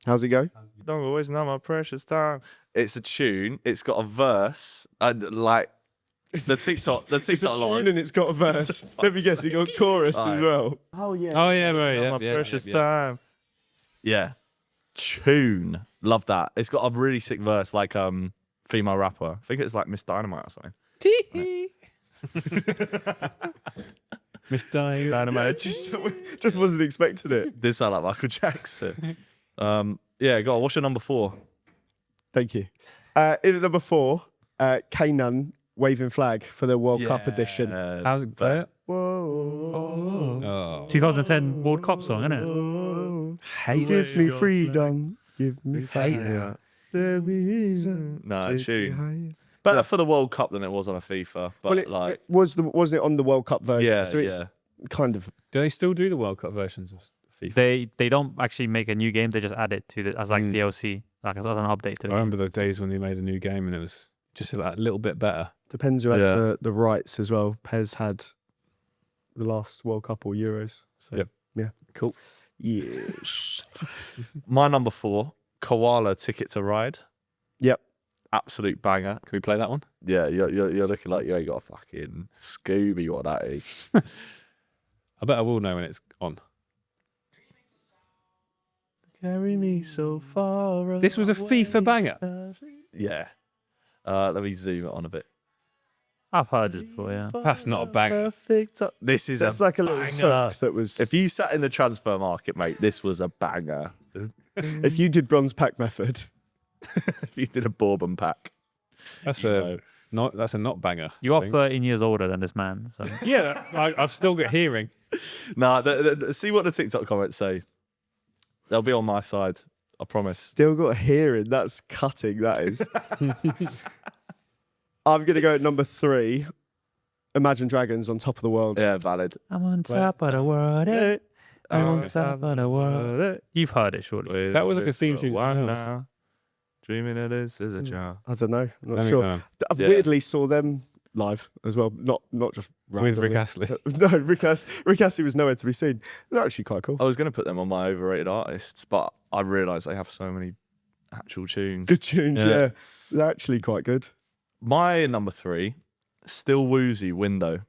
Speaker 1: How's it go?
Speaker 3: Don't always know my precious time. It's a tune. It's got a verse. Like the TikTok
Speaker 1: It's a tune
Speaker 3: line.
Speaker 1: and it's got a verse. Let me guess, it got chorus as
Speaker 3: Alright.
Speaker 1: well. Oh yeah.
Speaker 2: Oh, yeah, right. Yeah,
Speaker 3: my
Speaker 2: yeah,
Speaker 3: precious
Speaker 2: yeah.
Speaker 3: time. Yeah. Tune. Love that. It's got a really sick verse, like female rapper. I think it's like Miss Dynamite or something.
Speaker 2: Miss
Speaker 3: Dynamite.
Speaker 1: Just wasn't expecting it.
Speaker 3: Did sound like Michael Jackson. Yeah, go on. What's your number 4?
Speaker 1: Thank you. In at number 4, Kanan Waving Flag for the World Cup edition.
Speaker 2: How's it play it?
Speaker 1: Whoa.
Speaker 2: Oh.
Speaker 4: 2010 World Cup song, isn't it?
Speaker 2: Hate
Speaker 1: Give me freedom. Give me fire.
Speaker 3: No, tune. Better for the World Cup than it was on a FIFA. But
Speaker 1: Well, it
Speaker 3: like,
Speaker 1: wasn't it on the World Cup version?
Speaker 3: yeah,
Speaker 1: So it's
Speaker 3: yeah.
Speaker 1: kind of.
Speaker 2: Do they still do the World Cup versions of FIFA?
Speaker 4: They don't actually make a new game. They just add it to as like DLC, like as an update to
Speaker 2: I
Speaker 4: the game.
Speaker 2: remember the days when they made a new game and it was just a little bit better.
Speaker 1: Depends who has
Speaker 3: Yeah.
Speaker 1: the rights as well. Pez had the last World Cup or Euros. So,
Speaker 2: Yep.
Speaker 1: Yeah.
Speaker 3: Cool.
Speaker 1: Yes.
Speaker 3: My number 4, Koala Ticket to Ride.
Speaker 1: Yep.
Speaker 3: Absolute banger.
Speaker 2: Can we play that one?
Speaker 3: Yeah, you're looking like you ain't got a fucking Scooby what that is.
Speaker 2: I bet I will know when it's on.
Speaker 3: Carry me so far.
Speaker 2: This was a FIFA banger.
Speaker 3: Yeah. Let me zoom it on a bit.
Speaker 4: I've heard this before, yeah.
Speaker 2: That's not a banger.
Speaker 3: Perfect. This is
Speaker 1: That's
Speaker 3: a
Speaker 1: like a little
Speaker 3: banger.
Speaker 1: hook that was.
Speaker 3: If you sat in the transfer market, mate, this was a banger.
Speaker 1: If you did bronze pack method,
Speaker 3: If you did a Bourbon pack.
Speaker 2: That's
Speaker 3: You
Speaker 2: a not banger.
Speaker 4: You
Speaker 2: I
Speaker 4: are
Speaker 2: think.
Speaker 4: 13 years older than this man. So.
Speaker 2: Yeah, I've still got hearing.
Speaker 3: Nah, see what the TikTok comments say. They'll be on my side. I promise.
Speaker 1: still got a hearing. That's cutting. That is. I'm gonna go at number 3. Imagine Dragons on Top of the World.
Speaker 3: Yeah, valid.
Speaker 4: I'm on top of the world. I'm on top of the world. You've heard it, surely.
Speaker 2: That was like a theme tune to something else.
Speaker 3: now. Dreaming of this is a child.
Speaker 1: I don't know. I'm not
Speaker 2: Let me
Speaker 1: sure.
Speaker 2: know.
Speaker 1: I
Speaker 3: Yeah.
Speaker 1: weirdly saw them live as well. Not just
Speaker 2: With Rick
Speaker 1: randomly.
Speaker 2: Astley.
Speaker 1: No, Rick Astley was nowhere to be seen. They're actually quite cool.
Speaker 3: I was going to put them on my overrated artists, but I realised they have so many actual tunes.
Speaker 1: Good tunes,
Speaker 3: Yeah.
Speaker 1: yeah. They're actually quite good.
Speaker 3: My number 3, Still Woozy, Window.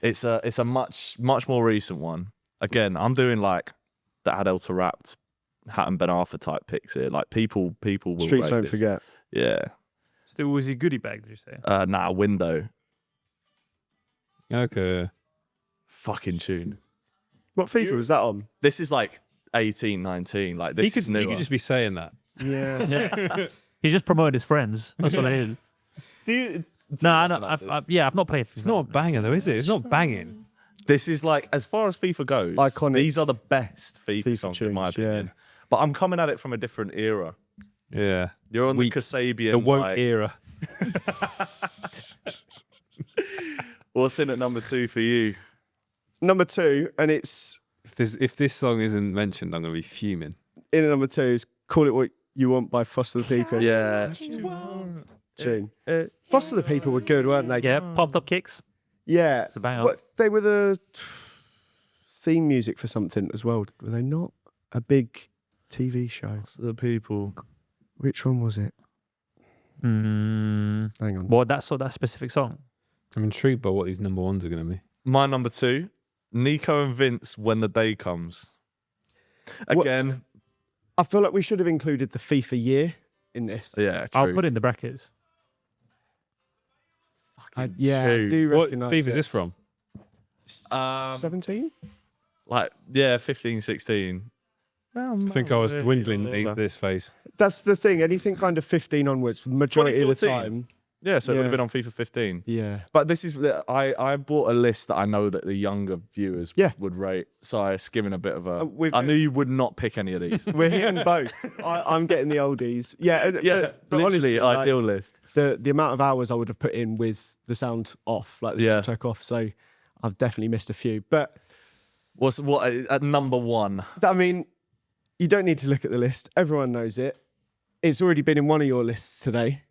Speaker 3: It's a much more recent one. Again, I'm doing like the Adele to Wrapped, Hatton Ben Arthur type picks here. Like people will
Speaker 1: Streets
Speaker 3: rate
Speaker 1: Don't
Speaker 3: this.
Speaker 1: Forget.
Speaker 3: Yeah.
Speaker 4: Still was he goodie bag, did you say?
Speaker 3: Nah, Window.
Speaker 2: Okay.
Speaker 3: fucking tune.
Speaker 1: What FIFA was that on?
Speaker 3: This is like 18, 19. Like this is
Speaker 2: He
Speaker 3: newer.
Speaker 2: could just be saying that.
Speaker 1: Yeah.
Speaker 4: Yeah. He just promoted his friends. That's what it is. No, I know. I've not played.
Speaker 2: It's not a banger though, is it? It's not banging.
Speaker 3: This is like, as far as FIFA goes,
Speaker 1: Iconic
Speaker 3: these are the best FIFA songs in my
Speaker 1: tunes, yeah.
Speaker 3: opinion. But I'm coming at it from a different era.
Speaker 2: Yeah.
Speaker 3: You're on
Speaker 2: We-
Speaker 3: the Kasabian.
Speaker 2: The woke
Speaker 3: like,
Speaker 2: era.
Speaker 3: What's in at number 2 for you?
Speaker 1: Number 2, and it's
Speaker 2: If this song isn't mentioned, I'm gonna be fuming.
Speaker 1: in at number 2 is "Call It What You Want" by Foster the People.
Speaker 3: Yeah.
Speaker 1: Tune. Foster the People were good, weren't they?
Speaker 4: Yeah, pumped up kicks.
Speaker 1: Yeah.
Speaker 4: It's a banger.
Speaker 1: What, they were the theme music for something as well, were they not? A big TV show.
Speaker 3: The people.
Speaker 1: Which one was it? Hang on.
Speaker 4: Well, that specific song.
Speaker 2: I'm intrigued by what these number ones are gonna be.
Speaker 3: My number 2, Nico and Vince, When the Day Comes. Again,
Speaker 1: I feel like we should have included the FIFA year in this.
Speaker 3: yeah, true.
Speaker 4: I'll put it in the brackets.
Speaker 1: I
Speaker 3: Tune.
Speaker 1: do
Speaker 2: What
Speaker 1: recognise
Speaker 2: FIFA is
Speaker 1: it.
Speaker 2: this from?
Speaker 1: 17?
Speaker 3: Like, yeah, 15, 16.
Speaker 2: I think I was dwindling this phase.
Speaker 1: That's the thing. Anything kind of 15 onwards, majority of the
Speaker 3: 2014.
Speaker 1: time.
Speaker 3: Yeah, so it would
Speaker 1: Yeah.
Speaker 3: have been on FIFA 15.
Speaker 1: Yeah.
Speaker 3: But this is, I bought a list that I know that the younger viewers
Speaker 1: Yeah.
Speaker 3: would rate. So I was giving a bit of a.
Speaker 1: we've-
Speaker 3: I knew you would not pick any of these.
Speaker 1: We're hitting both. I'm getting the oldies. Yeah. But
Speaker 3: literally
Speaker 1: honestly, like,
Speaker 3: ideal list.
Speaker 1: the amount of hours I would have put in with the sound off, like the
Speaker 3: Yeah.
Speaker 1: soundtrack off. So I've definitely missed a few. But
Speaker 3: What at number 1?
Speaker 1: I mean, you don't need to look at the list. Everyone knows it. It's already been in one of your lists today.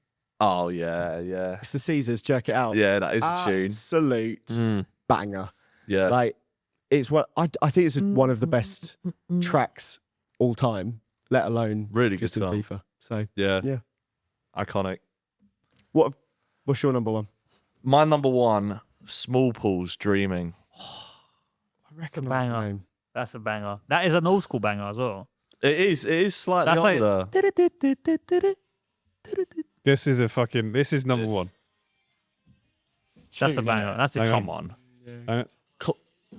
Speaker 3: Oh yeah, yeah,
Speaker 1: It's the Caesars. Check it out.
Speaker 3: yeah. That is a tune.
Speaker 1: Absolute banger.
Speaker 3: Yeah,
Speaker 1: Like, it's what I think it's one of the best tracks all time, let alone
Speaker 3: really good
Speaker 1: just in
Speaker 3: song.
Speaker 1: FIFA. So
Speaker 3: Yeah,
Speaker 1: yeah.
Speaker 3: iconic.
Speaker 1: What's your number 1?
Speaker 3: My number 1, Small Pools, Dreaming.
Speaker 1: I recognise the
Speaker 4: banger.
Speaker 1: name.
Speaker 4: That's a banger. That is an old school banger as well.
Speaker 3: It is slightly
Speaker 4: That's like.
Speaker 3: older.
Speaker 2: This is number 1.
Speaker 4: That's a banger. That's a
Speaker 2: Hang
Speaker 3: Come on.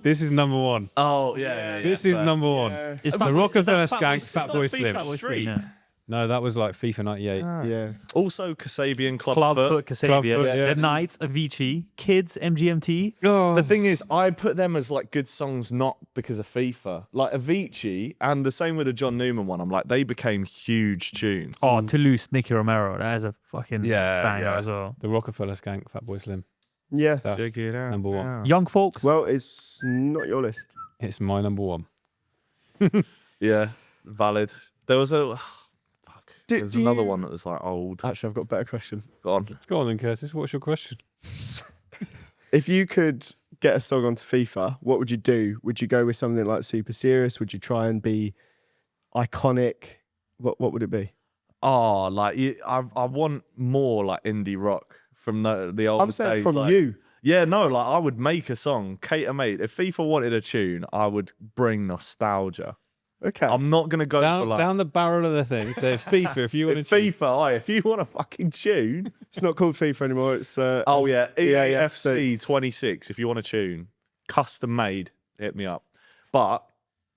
Speaker 2: This is number 1.
Speaker 3: Oh yeah.
Speaker 2: This is number 1.
Speaker 4: It's
Speaker 2: The
Speaker 4: not-
Speaker 2: Rockefeller
Speaker 4: it's not
Speaker 2: Skank,
Speaker 3: It's not
Speaker 2: Fatboy
Speaker 3: FIFA
Speaker 2: Slim.
Speaker 3: Street.
Speaker 4: Yeah.
Speaker 2: No, that was like FIFA 98.
Speaker 1: Yeah.
Speaker 3: Also, Kasabian Club
Speaker 4: Clubfoot,
Speaker 3: Foot.
Speaker 4: Kasabian,
Speaker 2: Clubfoot, yeah.
Speaker 4: The Knights, Avicii, Kids, MGMT.
Speaker 2: Oh,
Speaker 3: The thing is, I put them as like good songs not because of FIFA. Like Avicii, and the same with the John Newman one. I'm like, they became huge tunes.
Speaker 4: Oh, Toulouse, Nicky Romero. That is a fucking
Speaker 3: Yeah,
Speaker 4: banger
Speaker 3: yeah.
Speaker 4: as well.
Speaker 2: the Rockefeller Skank, Fatboy Slim.
Speaker 1: Yeah.
Speaker 2: That's
Speaker 3: Check it out.
Speaker 2: number 1.
Speaker 3: now.
Speaker 4: Young Folks.
Speaker 1: Well, it's not your list.
Speaker 2: It's my number 1.
Speaker 3: Yeah, valid. There was a. Fuck. There's
Speaker 1: do
Speaker 3: another
Speaker 1: you-
Speaker 3: one that was like old.
Speaker 1: Actually, I've got a better question.
Speaker 3: Go on.
Speaker 2: Go on then, Curtis. What's your question?
Speaker 1: If you could get a song onto FIFA, what would you do? Would you go with something like Super Serious? Would you try and be iconic? What would it be?
Speaker 3: Oh, like I want more like indie rock from the old
Speaker 1: I'm saying
Speaker 3: days.
Speaker 1: from
Speaker 3: like,
Speaker 1: you.
Speaker 3: Yeah, no, like I would make a song, cater made. If FIFA wanted a tune, I would bring nostalgia.
Speaker 1: Okay.
Speaker 3: I'm not gonna go for
Speaker 2: Down,
Speaker 3: like
Speaker 2: down the barrel of the thing. So FIFA, if you want to
Speaker 3: FIFA. If you want a fucking tune,
Speaker 1: It's not called FIFA anymore. It's
Speaker 3: oh yeah,
Speaker 1: EAFC.
Speaker 3: EAFC 26. If you want a tune, custom made, hit me up. But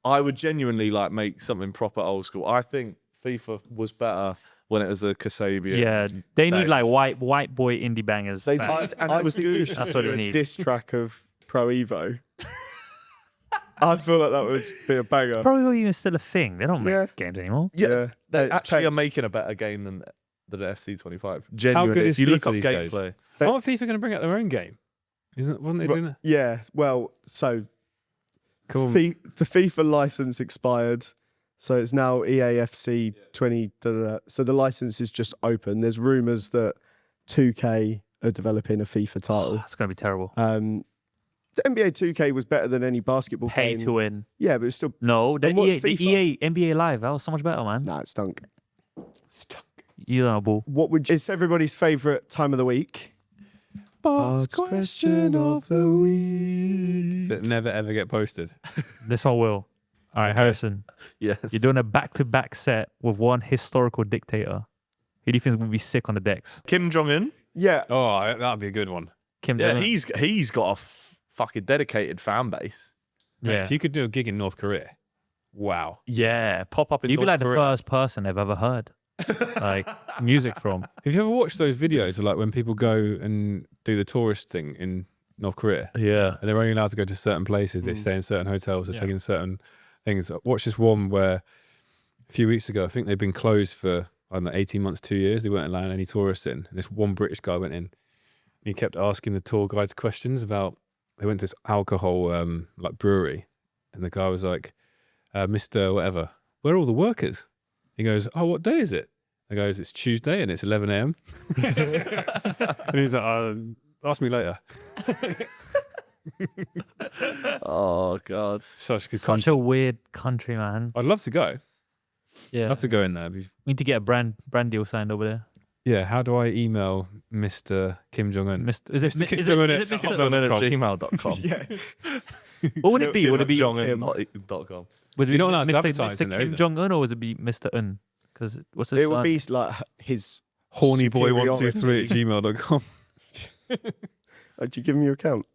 Speaker 3: I would genuinely like make something proper old school. I think FIFA was better when it was a Kasabian.
Speaker 4: Yeah, they need like
Speaker 3: Thanks.
Speaker 4: white boy indie bangers.
Speaker 3: They
Speaker 4: back.
Speaker 3: did, and it was
Speaker 1: think you
Speaker 3: good.
Speaker 1: should
Speaker 4: That's
Speaker 1: do
Speaker 4: what it
Speaker 1: a
Speaker 4: needs.
Speaker 1: diss track of Pro Evo. I feel like that would be a banger.
Speaker 4: Probably even still a thing. They don't make
Speaker 1: Yeah.
Speaker 4: games anymore.
Speaker 3: Yeah, they
Speaker 1: It's
Speaker 3: actually are
Speaker 1: pace.
Speaker 3: making a better game than the FC 25.
Speaker 2: How
Speaker 3: Genuinely,
Speaker 2: good
Speaker 3: if
Speaker 2: is
Speaker 3: you look
Speaker 2: FIFA
Speaker 3: up
Speaker 2: these days?
Speaker 3: gameplay,
Speaker 2: Aren't FIFA going to bring out their own game? Wasn't they doing it?
Speaker 1: Yeah. Well, so
Speaker 2: Come on.
Speaker 1: the FIFA license expired, so it's now EAFC 20. So the license is just open. There's rumours that 2K are developing a FIFA title.
Speaker 4: It's gonna be terrible.
Speaker 1: The NBA 2K was better than any basketball
Speaker 4: Pay
Speaker 1: game.
Speaker 4: to win.
Speaker 1: Yeah, but it's still
Speaker 4: No, the
Speaker 1: And what's
Speaker 4: EA NBA Live. That was so much better, man.
Speaker 1: nah, it stunk.
Speaker 4: You don't know, bull.
Speaker 1: What would it's everybody's favourite time of the week? Ask question of the week.
Speaker 2: That never ever get posted.
Speaker 4: This one will. All right, Harrison.
Speaker 3: yes,
Speaker 4: You're doing a back-to-back set with one historical dictator. Who do you think would be sick on the decks?
Speaker 3: Kim Jong Un.
Speaker 1: Yeah,
Speaker 2: Oh, that'd be a good one.
Speaker 4: Kim
Speaker 3: Yeah,
Speaker 4: Jong-un.
Speaker 3: he's got a fucking dedicated fan base.
Speaker 2: Mate,
Speaker 4: Yeah.
Speaker 2: if you could do a gig in North Korea, wow.
Speaker 3: Yeah, pop up in
Speaker 4: You'd be
Speaker 3: North
Speaker 4: like the
Speaker 3: Korea.
Speaker 4: first person they've ever heard like music from.
Speaker 2: Have you ever watched those videos of like when people go and do the tourist thing in North Korea?
Speaker 3: Yeah.
Speaker 2: And they're only allowed to go to certain places. They stay in certain hotels. They're taking certain things. I watched this one where a few weeks ago, I think they've been closed for, I don't know, 18 months, 2 years. They weren't allowing any tourists in. And this one British guy went in and he kept asking the tour guides questions about, they went to this alcohol like brewery. And the guy was like, Mr. Whatever, where are all the workers? He goes, oh, what day is it? I goes, it's Tuesday and it's 11 a.m. And he's like, ask me later.
Speaker 3: Oh God.
Speaker 2: Such good
Speaker 4: Such
Speaker 2: country.
Speaker 4: a weird country, man.
Speaker 2: I'd love to go.
Speaker 4: Yeah.
Speaker 2: Love to go in there.
Speaker 4: We need to get a brand deal signed over there.
Speaker 2: Yeah, how do I email Mr. Kim Jong-un?
Speaker 4: Mr. Is it
Speaker 2: Mr. Kim
Speaker 4: is it
Speaker 2: Jong-un
Speaker 4: is
Speaker 2: at
Speaker 4: it Mr.
Speaker 3: gmail.com.
Speaker 1: Yeah.
Speaker 4: What would it be? Would it be
Speaker 3: Jong-un.com.
Speaker 4: would it
Speaker 2: You're
Speaker 4: be
Speaker 2: not allowed to
Speaker 4: Mr.
Speaker 2: advertise in there
Speaker 4: Mr. Kim
Speaker 2: either.
Speaker 4: Jong Un or would it be Mr. Un? Because what's his
Speaker 1: It would
Speaker 4: son?
Speaker 1: be like his
Speaker 2: Hornyboy123 at
Speaker 1: superiority.
Speaker 2: gmail.com.
Speaker 1: Oh, do you give him your account?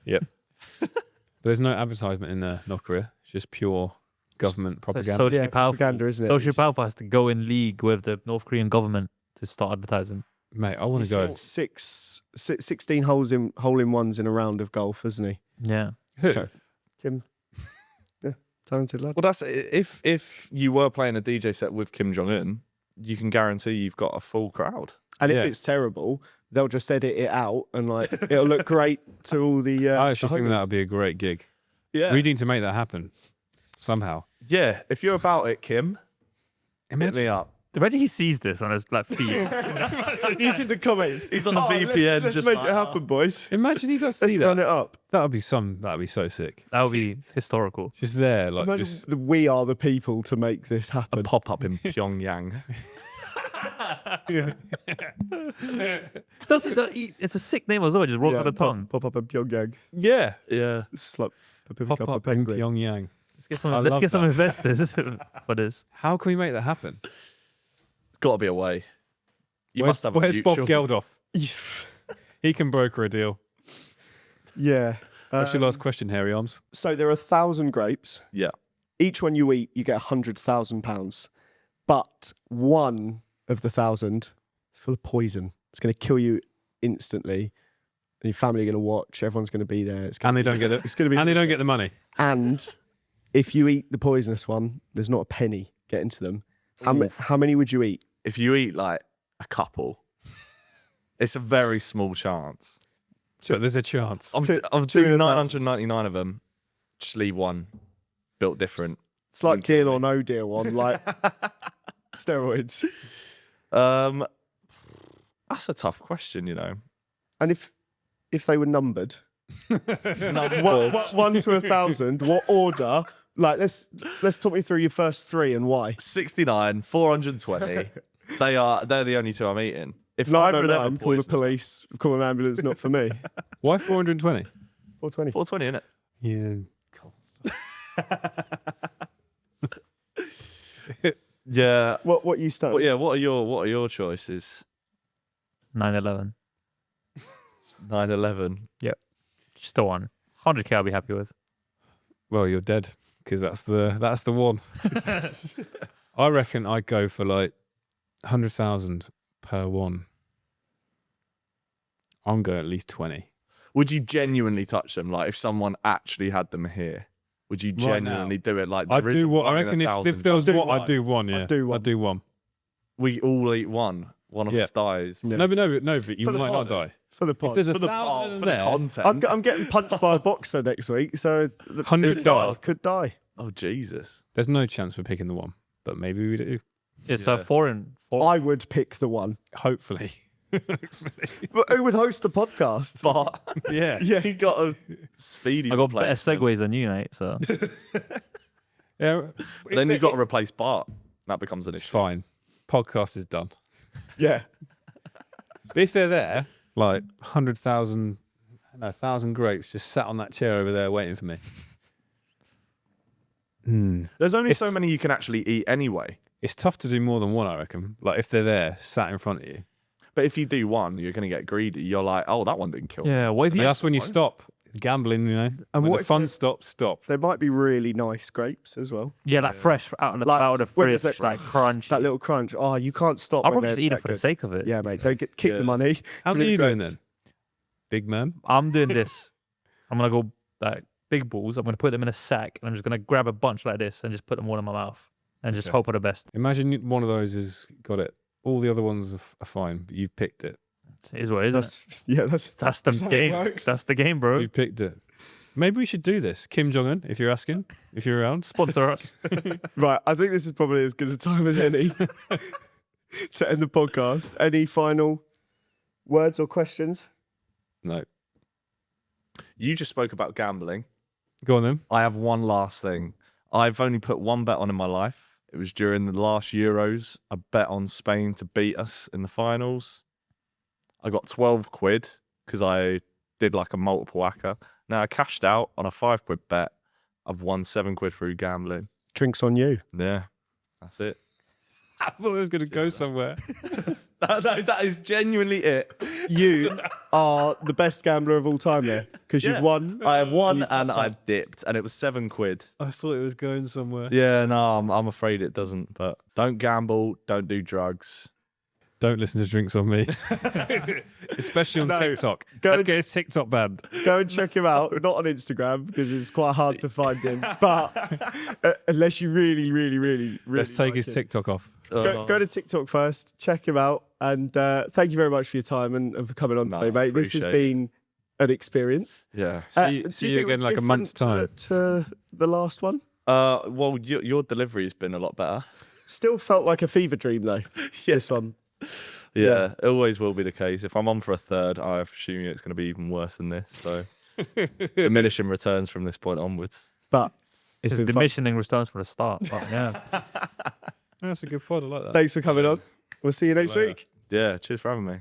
Speaker 2: Yep. But there's no advertisement in North Korea. It's just pure government propaganda.
Speaker 4: socially
Speaker 1: Yeah,
Speaker 4: powerful.
Speaker 1: propaganda, isn't it?
Speaker 4: Socially
Speaker 1: It's-
Speaker 4: powerful has to go in league with the North Korean government to start advertising.
Speaker 2: Mate, I want to go.
Speaker 1: 16 hole-in-ones in a round of golf, isn't he?
Speaker 4: Yeah.
Speaker 1: So, Kim, yeah, talented lad.
Speaker 3: Well, that's if you were playing a DJ set with Kim Jong Un, you can guarantee you've got a full crowd.
Speaker 1: And
Speaker 2: Yeah.
Speaker 1: if it's terrible, they'll just edit it out and like it'll look great to all the.
Speaker 2: I actually think
Speaker 1: homies.
Speaker 2: that would be a great gig.
Speaker 3: Yeah,
Speaker 2: We need to make that happen somehow.
Speaker 3: yeah. If you're about it, Kim, hit
Speaker 2: Imagine-
Speaker 3: me up.
Speaker 4: Imagine he sees this on his like feed.
Speaker 1: He's in the comments.
Speaker 3: He's on the
Speaker 1: Oh,
Speaker 3: VPN,
Speaker 1: Let's
Speaker 3: just
Speaker 1: make
Speaker 3: like,
Speaker 1: it happen, boys.
Speaker 2: Imagine he does
Speaker 1: Let's
Speaker 2: see
Speaker 1: run
Speaker 2: that.
Speaker 1: it up.
Speaker 2: That'd be so sick.
Speaker 4: That would be historical.
Speaker 2: Just there, like
Speaker 1: Imagine
Speaker 2: just
Speaker 1: we are the people to make this
Speaker 3: A
Speaker 1: happen.
Speaker 3: pop up in Pyongyang.
Speaker 4: It's a sick name as well. It just rolls
Speaker 1: Yeah,
Speaker 4: on the tongue.
Speaker 1: Pop up in Pyongyang.
Speaker 2: yeah.
Speaker 3: Yeah.
Speaker 1: It's like picking
Speaker 2: Pop
Speaker 1: up
Speaker 2: up
Speaker 1: a penguin.
Speaker 2: Pyongyang.
Speaker 4: Let's
Speaker 2: I
Speaker 4: get
Speaker 2: love
Speaker 4: some
Speaker 2: that.
Speaker 4: investors for this.
Speaker 2: How can we make that happen?
Speaker 3: Got to be a way. You
Speaker 2: where's
Speaker 3: must have a
Speaker 2: where's Bob
Speaker 3: mutual-
Speaker 2: Geldof? He can broker a deal.
Speaker 1: Yeah.
Speaker 2: That's your last question, Hairy Arms.
Speaker 1: So there are 1,000 grapes.
Speaker 3: Yeah.
Speaker 1: Each one you eat, you get £100,000. But one of the 1,000 is full of poison. It's going to kill you instantly. And your family are going to watch. Everyone's going to be there. It's
Speaker 2: And
Speaker 1: gonna
Speaker 2: they don't get the
Speaker 1: It's going to be.
Speaker 2: and they don't get the money.
Speaker 1: And if you eat the poisonous one, there's not a penny getting to them. How many would you eat?
Speaker 3: If you eat like a couple, it's a very small chance.
Speaker 2: But there's a chance.
Speaker 3: I'm
Speaker 1: Two
Speaker 3: doing
Speaker 1: in 1,000.
Speaker 3: 999 of them. Just leave one. Built different.
Speaker 1: It's like Deal or No Deal on like steroids.
Speaker 3: That's a tough question, you know.
Speaker 1: And if they were numbered,
Speaker 3: Number
Speaker 1: one to 1,000, what order? Like let's talk me through your first three and why.
Speaker 3: 69, 420. They're the only two I'm eating. If
Speaker 1: No,
Speaker 3: either of them are
Speaker 1: I'm call the
Speaker 3: poisonous-
Speaker 1: police, call an ambulance, not for me.
Speaker 2: Why 420?
Speaker 1: 420.
Speaker 3: 420, innit?
Speaker 2: Yeah.
Speaker 3: Yeah.
Speaker 1: What you start?
Speaker 3: But yeah, what are your choices?
Speaker 4: 9/11.
Speaker 3: 9/11.
Speaker 4: Just the one. 100K I'll be happy with.
Speaker 2: Well, you're dead because that's the one. I reckon I'd go for like 100,000 per one. I'm going at least 20.
Speaker 3: Would you genuinely touch them? Like if someone actually had them here, would you
Speaker 2: Right
Speaker 3: genuinely do it? Like
Speaker 2: I'd
Speaker 3: there
Speaker 2: do
Speaker 3: isn't
Speaker 2: what I
Speaker 3: one in
Speaker 2: reckon. If
Speaker 3: 1,000.
Speaker 2: there was
Speaker 1: do
Speaker 2: one,
Speaker 1: one.
Speaker 2: I'd do one. Yeah,
Speaker 1: I'd do one.
Speaker 2: I'd do one.
Speaker 3: We all eat one. One of
Speaker 2: Yeah.
Speaker 3: us dies.
Speaker 1: Yeah.
Speaker 2: No, but you
Speaker 1: For the
Speaker 2: might not
Speaker 1: pod.
Speaker 2: die.
Speaker 1: For the
Speaker 2: If
Speaker 1: pod.
Speaker 2: there's a
Speaker 3: For the,
Speaker 2: thousand
Speaker 3: for the
Speaker 2: there,
Speaker 3: content.
Speaker 1: I'm getting punched by a boxer next week, so the
Speaker 2: 100 die.
Speaker 1: could die.
Speaker 3: Oh Jesus.
Speaker 2: There's no chance for picking the one, but maybe we do.
Speaker 4: Yeah, so
Speaker 3: Yeah.
Speaker 4: 4 and 4.
Speaker 1: I would pick the one.
Speaker 2: Hopefully.
Speaker 1: But who would host the podcast?
Speaker 3: But
Speaker 2: Yeah.
Speaker 1: Yeah.
Speaker 3: you got a speedy.
Speaker 4: I got better
Speaker 3: replacement.
Speaker 4: segues than you, mate. So
Speaker 2: Yeah.
Speaker 3: Then you've got to replace Bart. That becomes an issue.
Speaker 2: Fine. Podcast is done.
Speaker 1: Yeah.
Speaker 2: But if they're there, like 100,000, 1,000 grapes just sat on that chair over there waiting for me.
Speaker 3: There's only so
Speaker 2: It's-
Speaker 3: many you can actually eat anyway.
Speaker 2: It's tough to do more than one, I reckon. Like if they're there, sat in front of you.
Speaker 3: But if you do one, you're going to get greedy. You're like, oh, that one didn't kill me.
Speaker 4: yeah, what if you
Speaker 2: That's when you
Speaker 3: fine.
Speaker 2: stop. Gambling, you know.
Speaker 1: And
Speaker 2: When
Speaker 1: what
Speaker 2: the
Speaker 1: if
Speaker 2: fun
Speaker 1: they-
Speaker 2: stops, stop.
Speaker 1: There might be really nice grapes as well.
Speaker 4: Yeah, like fresh out of the,
Speaker 1: Like,
Speaker 4: out of the
Speaker 1: when
Speaker 4: fridge,
Speaker 1: does that-
Speaker 4: like crunch.
Speaker 1: That little crunch. Oh, you can't stop.
Speaker 4: I'll
Speaker 1: when
Speaker 4: probably
Speaker 1: they're
Speaker 4: just eat
Speaker 1: that
Speaker 4: it for the
Speaker 1: good.
Speaker 4: sake of it.
Speaker 1: Yeah, mate. Don't keep
Speaker 3: Yeah.
Speaker 1: the money.
Speaker 2: How
Speaker 1: Give
Speaker 2: many
Speaker 1: me
Speaker 2: are you
Speaker 1: the
Speaker 2: doing
Speaker 1: grapes.
Speaker 2: then? Big man?
Speaker 4: I'm doing this. I'm gonna go like big balls. I'm gonna put them in a sack, and I'm just gonna grab a bunch like this and just put them all in my mouth and just
Speaker 2: Okay.
Speaker 4: hope for the best.
Speaker 2: Imagine one of those has got it. All the other ones are fine, but you've picked it.
Speaker 4: It is what it is. That's the
Speaker 1: that's how it
Speaker 4: game.
Speaker 1: works.
Speaker 4: That's the game, bro.
Speaker 2: You've picked it. Maybe we should do this. Kim Jong-un, if you're asking, if you're around.
Speaker 4: Sponsor us.
Speaker 1: Right. I think this is probably as good a time as any to end the podcast. Any final words or questions?
Speaker 2: No.
Speaker 3: You just spoke about gambling.
Speaker 2: Go on then.
Speaker 3: I have one last thing. I've only put one bet on in my life. It was during the last Euros. I bet on Spain to beat us in the finals. I got 12 quid because I did like a multiple whacker. Now I cashed out on a 5 quid bet. I've won 7 quid through gambling.
Speaker 1: Drinks on you.
Speaker 3: Yeah, that's it.
Speaker 2: I thought it was going to go somewhere.
Speaker 3: No, that is genuinely it.
Speaker 1: You are the best gambler of all time there because you've won.
Speaker 3: I have won
Speaker 1: You've
Speaker 3: and
Speaker 1: topped
Speaker 3: I've dipped, and it was 7 quid.
Speaker 2: I thought it was going somewhere.
Speaker 3: Yeah, no, I'm afraid it doesn't. But don't gamble, don't do drugs.
Speaker 2: Don't listen to Drinks on Me. Especially on
Speaker 1: No,
Speaker 2: TikTok.
Speaker 1: go
Speaker 2: Let's
Speaker 1: and-
Speaker 2: get his TikTok banned.
Speaker 1: Go and check him out. Not on Instagram because it's quite hard to find him. But unless you really, really, really, really
Speaker 2: Let's take
Speaker 1: like
Speaker 2: his
Speaker 1: him.
Speaker 2: TikTok off.
Speaker 1: Go to TikTok first. Check him out. And thank you very much for your time and for coming on
Speaker 3: No,
Speaker 1: today, mate. This has
Speaker 3: appreciate
Speaker 1: been an experience.
Speaker 3: Yeah.
Speaker 2: See
Speaker 1: do
Speaker 2: you
Speaker 1: think it was
Speaker 2: again like a month's time.
Speaker 1: different to the last one.
Speaker 3: Well, your delivery has been a lot better.
Speaker 1: Still felt like a fever dream though. This one.
Speaker 3: Yeah, it always will be the case. If I'm on for a third, I assume it's going to be even worse than this. So diminishing returns from this point onwards.
Speaker 1: But it's
Speaker 4: It's
Speaker 1: been fun.
Speaker 4: diminishing returns for the start. But yeah.
Speaker 2: That's a good pod. I like that.
Speaker 1: Thanks for coming on. We'll see you next
Speaker 2: Later.
Speaker 1: week.
Speaker 3: Yeah, cheers for having me.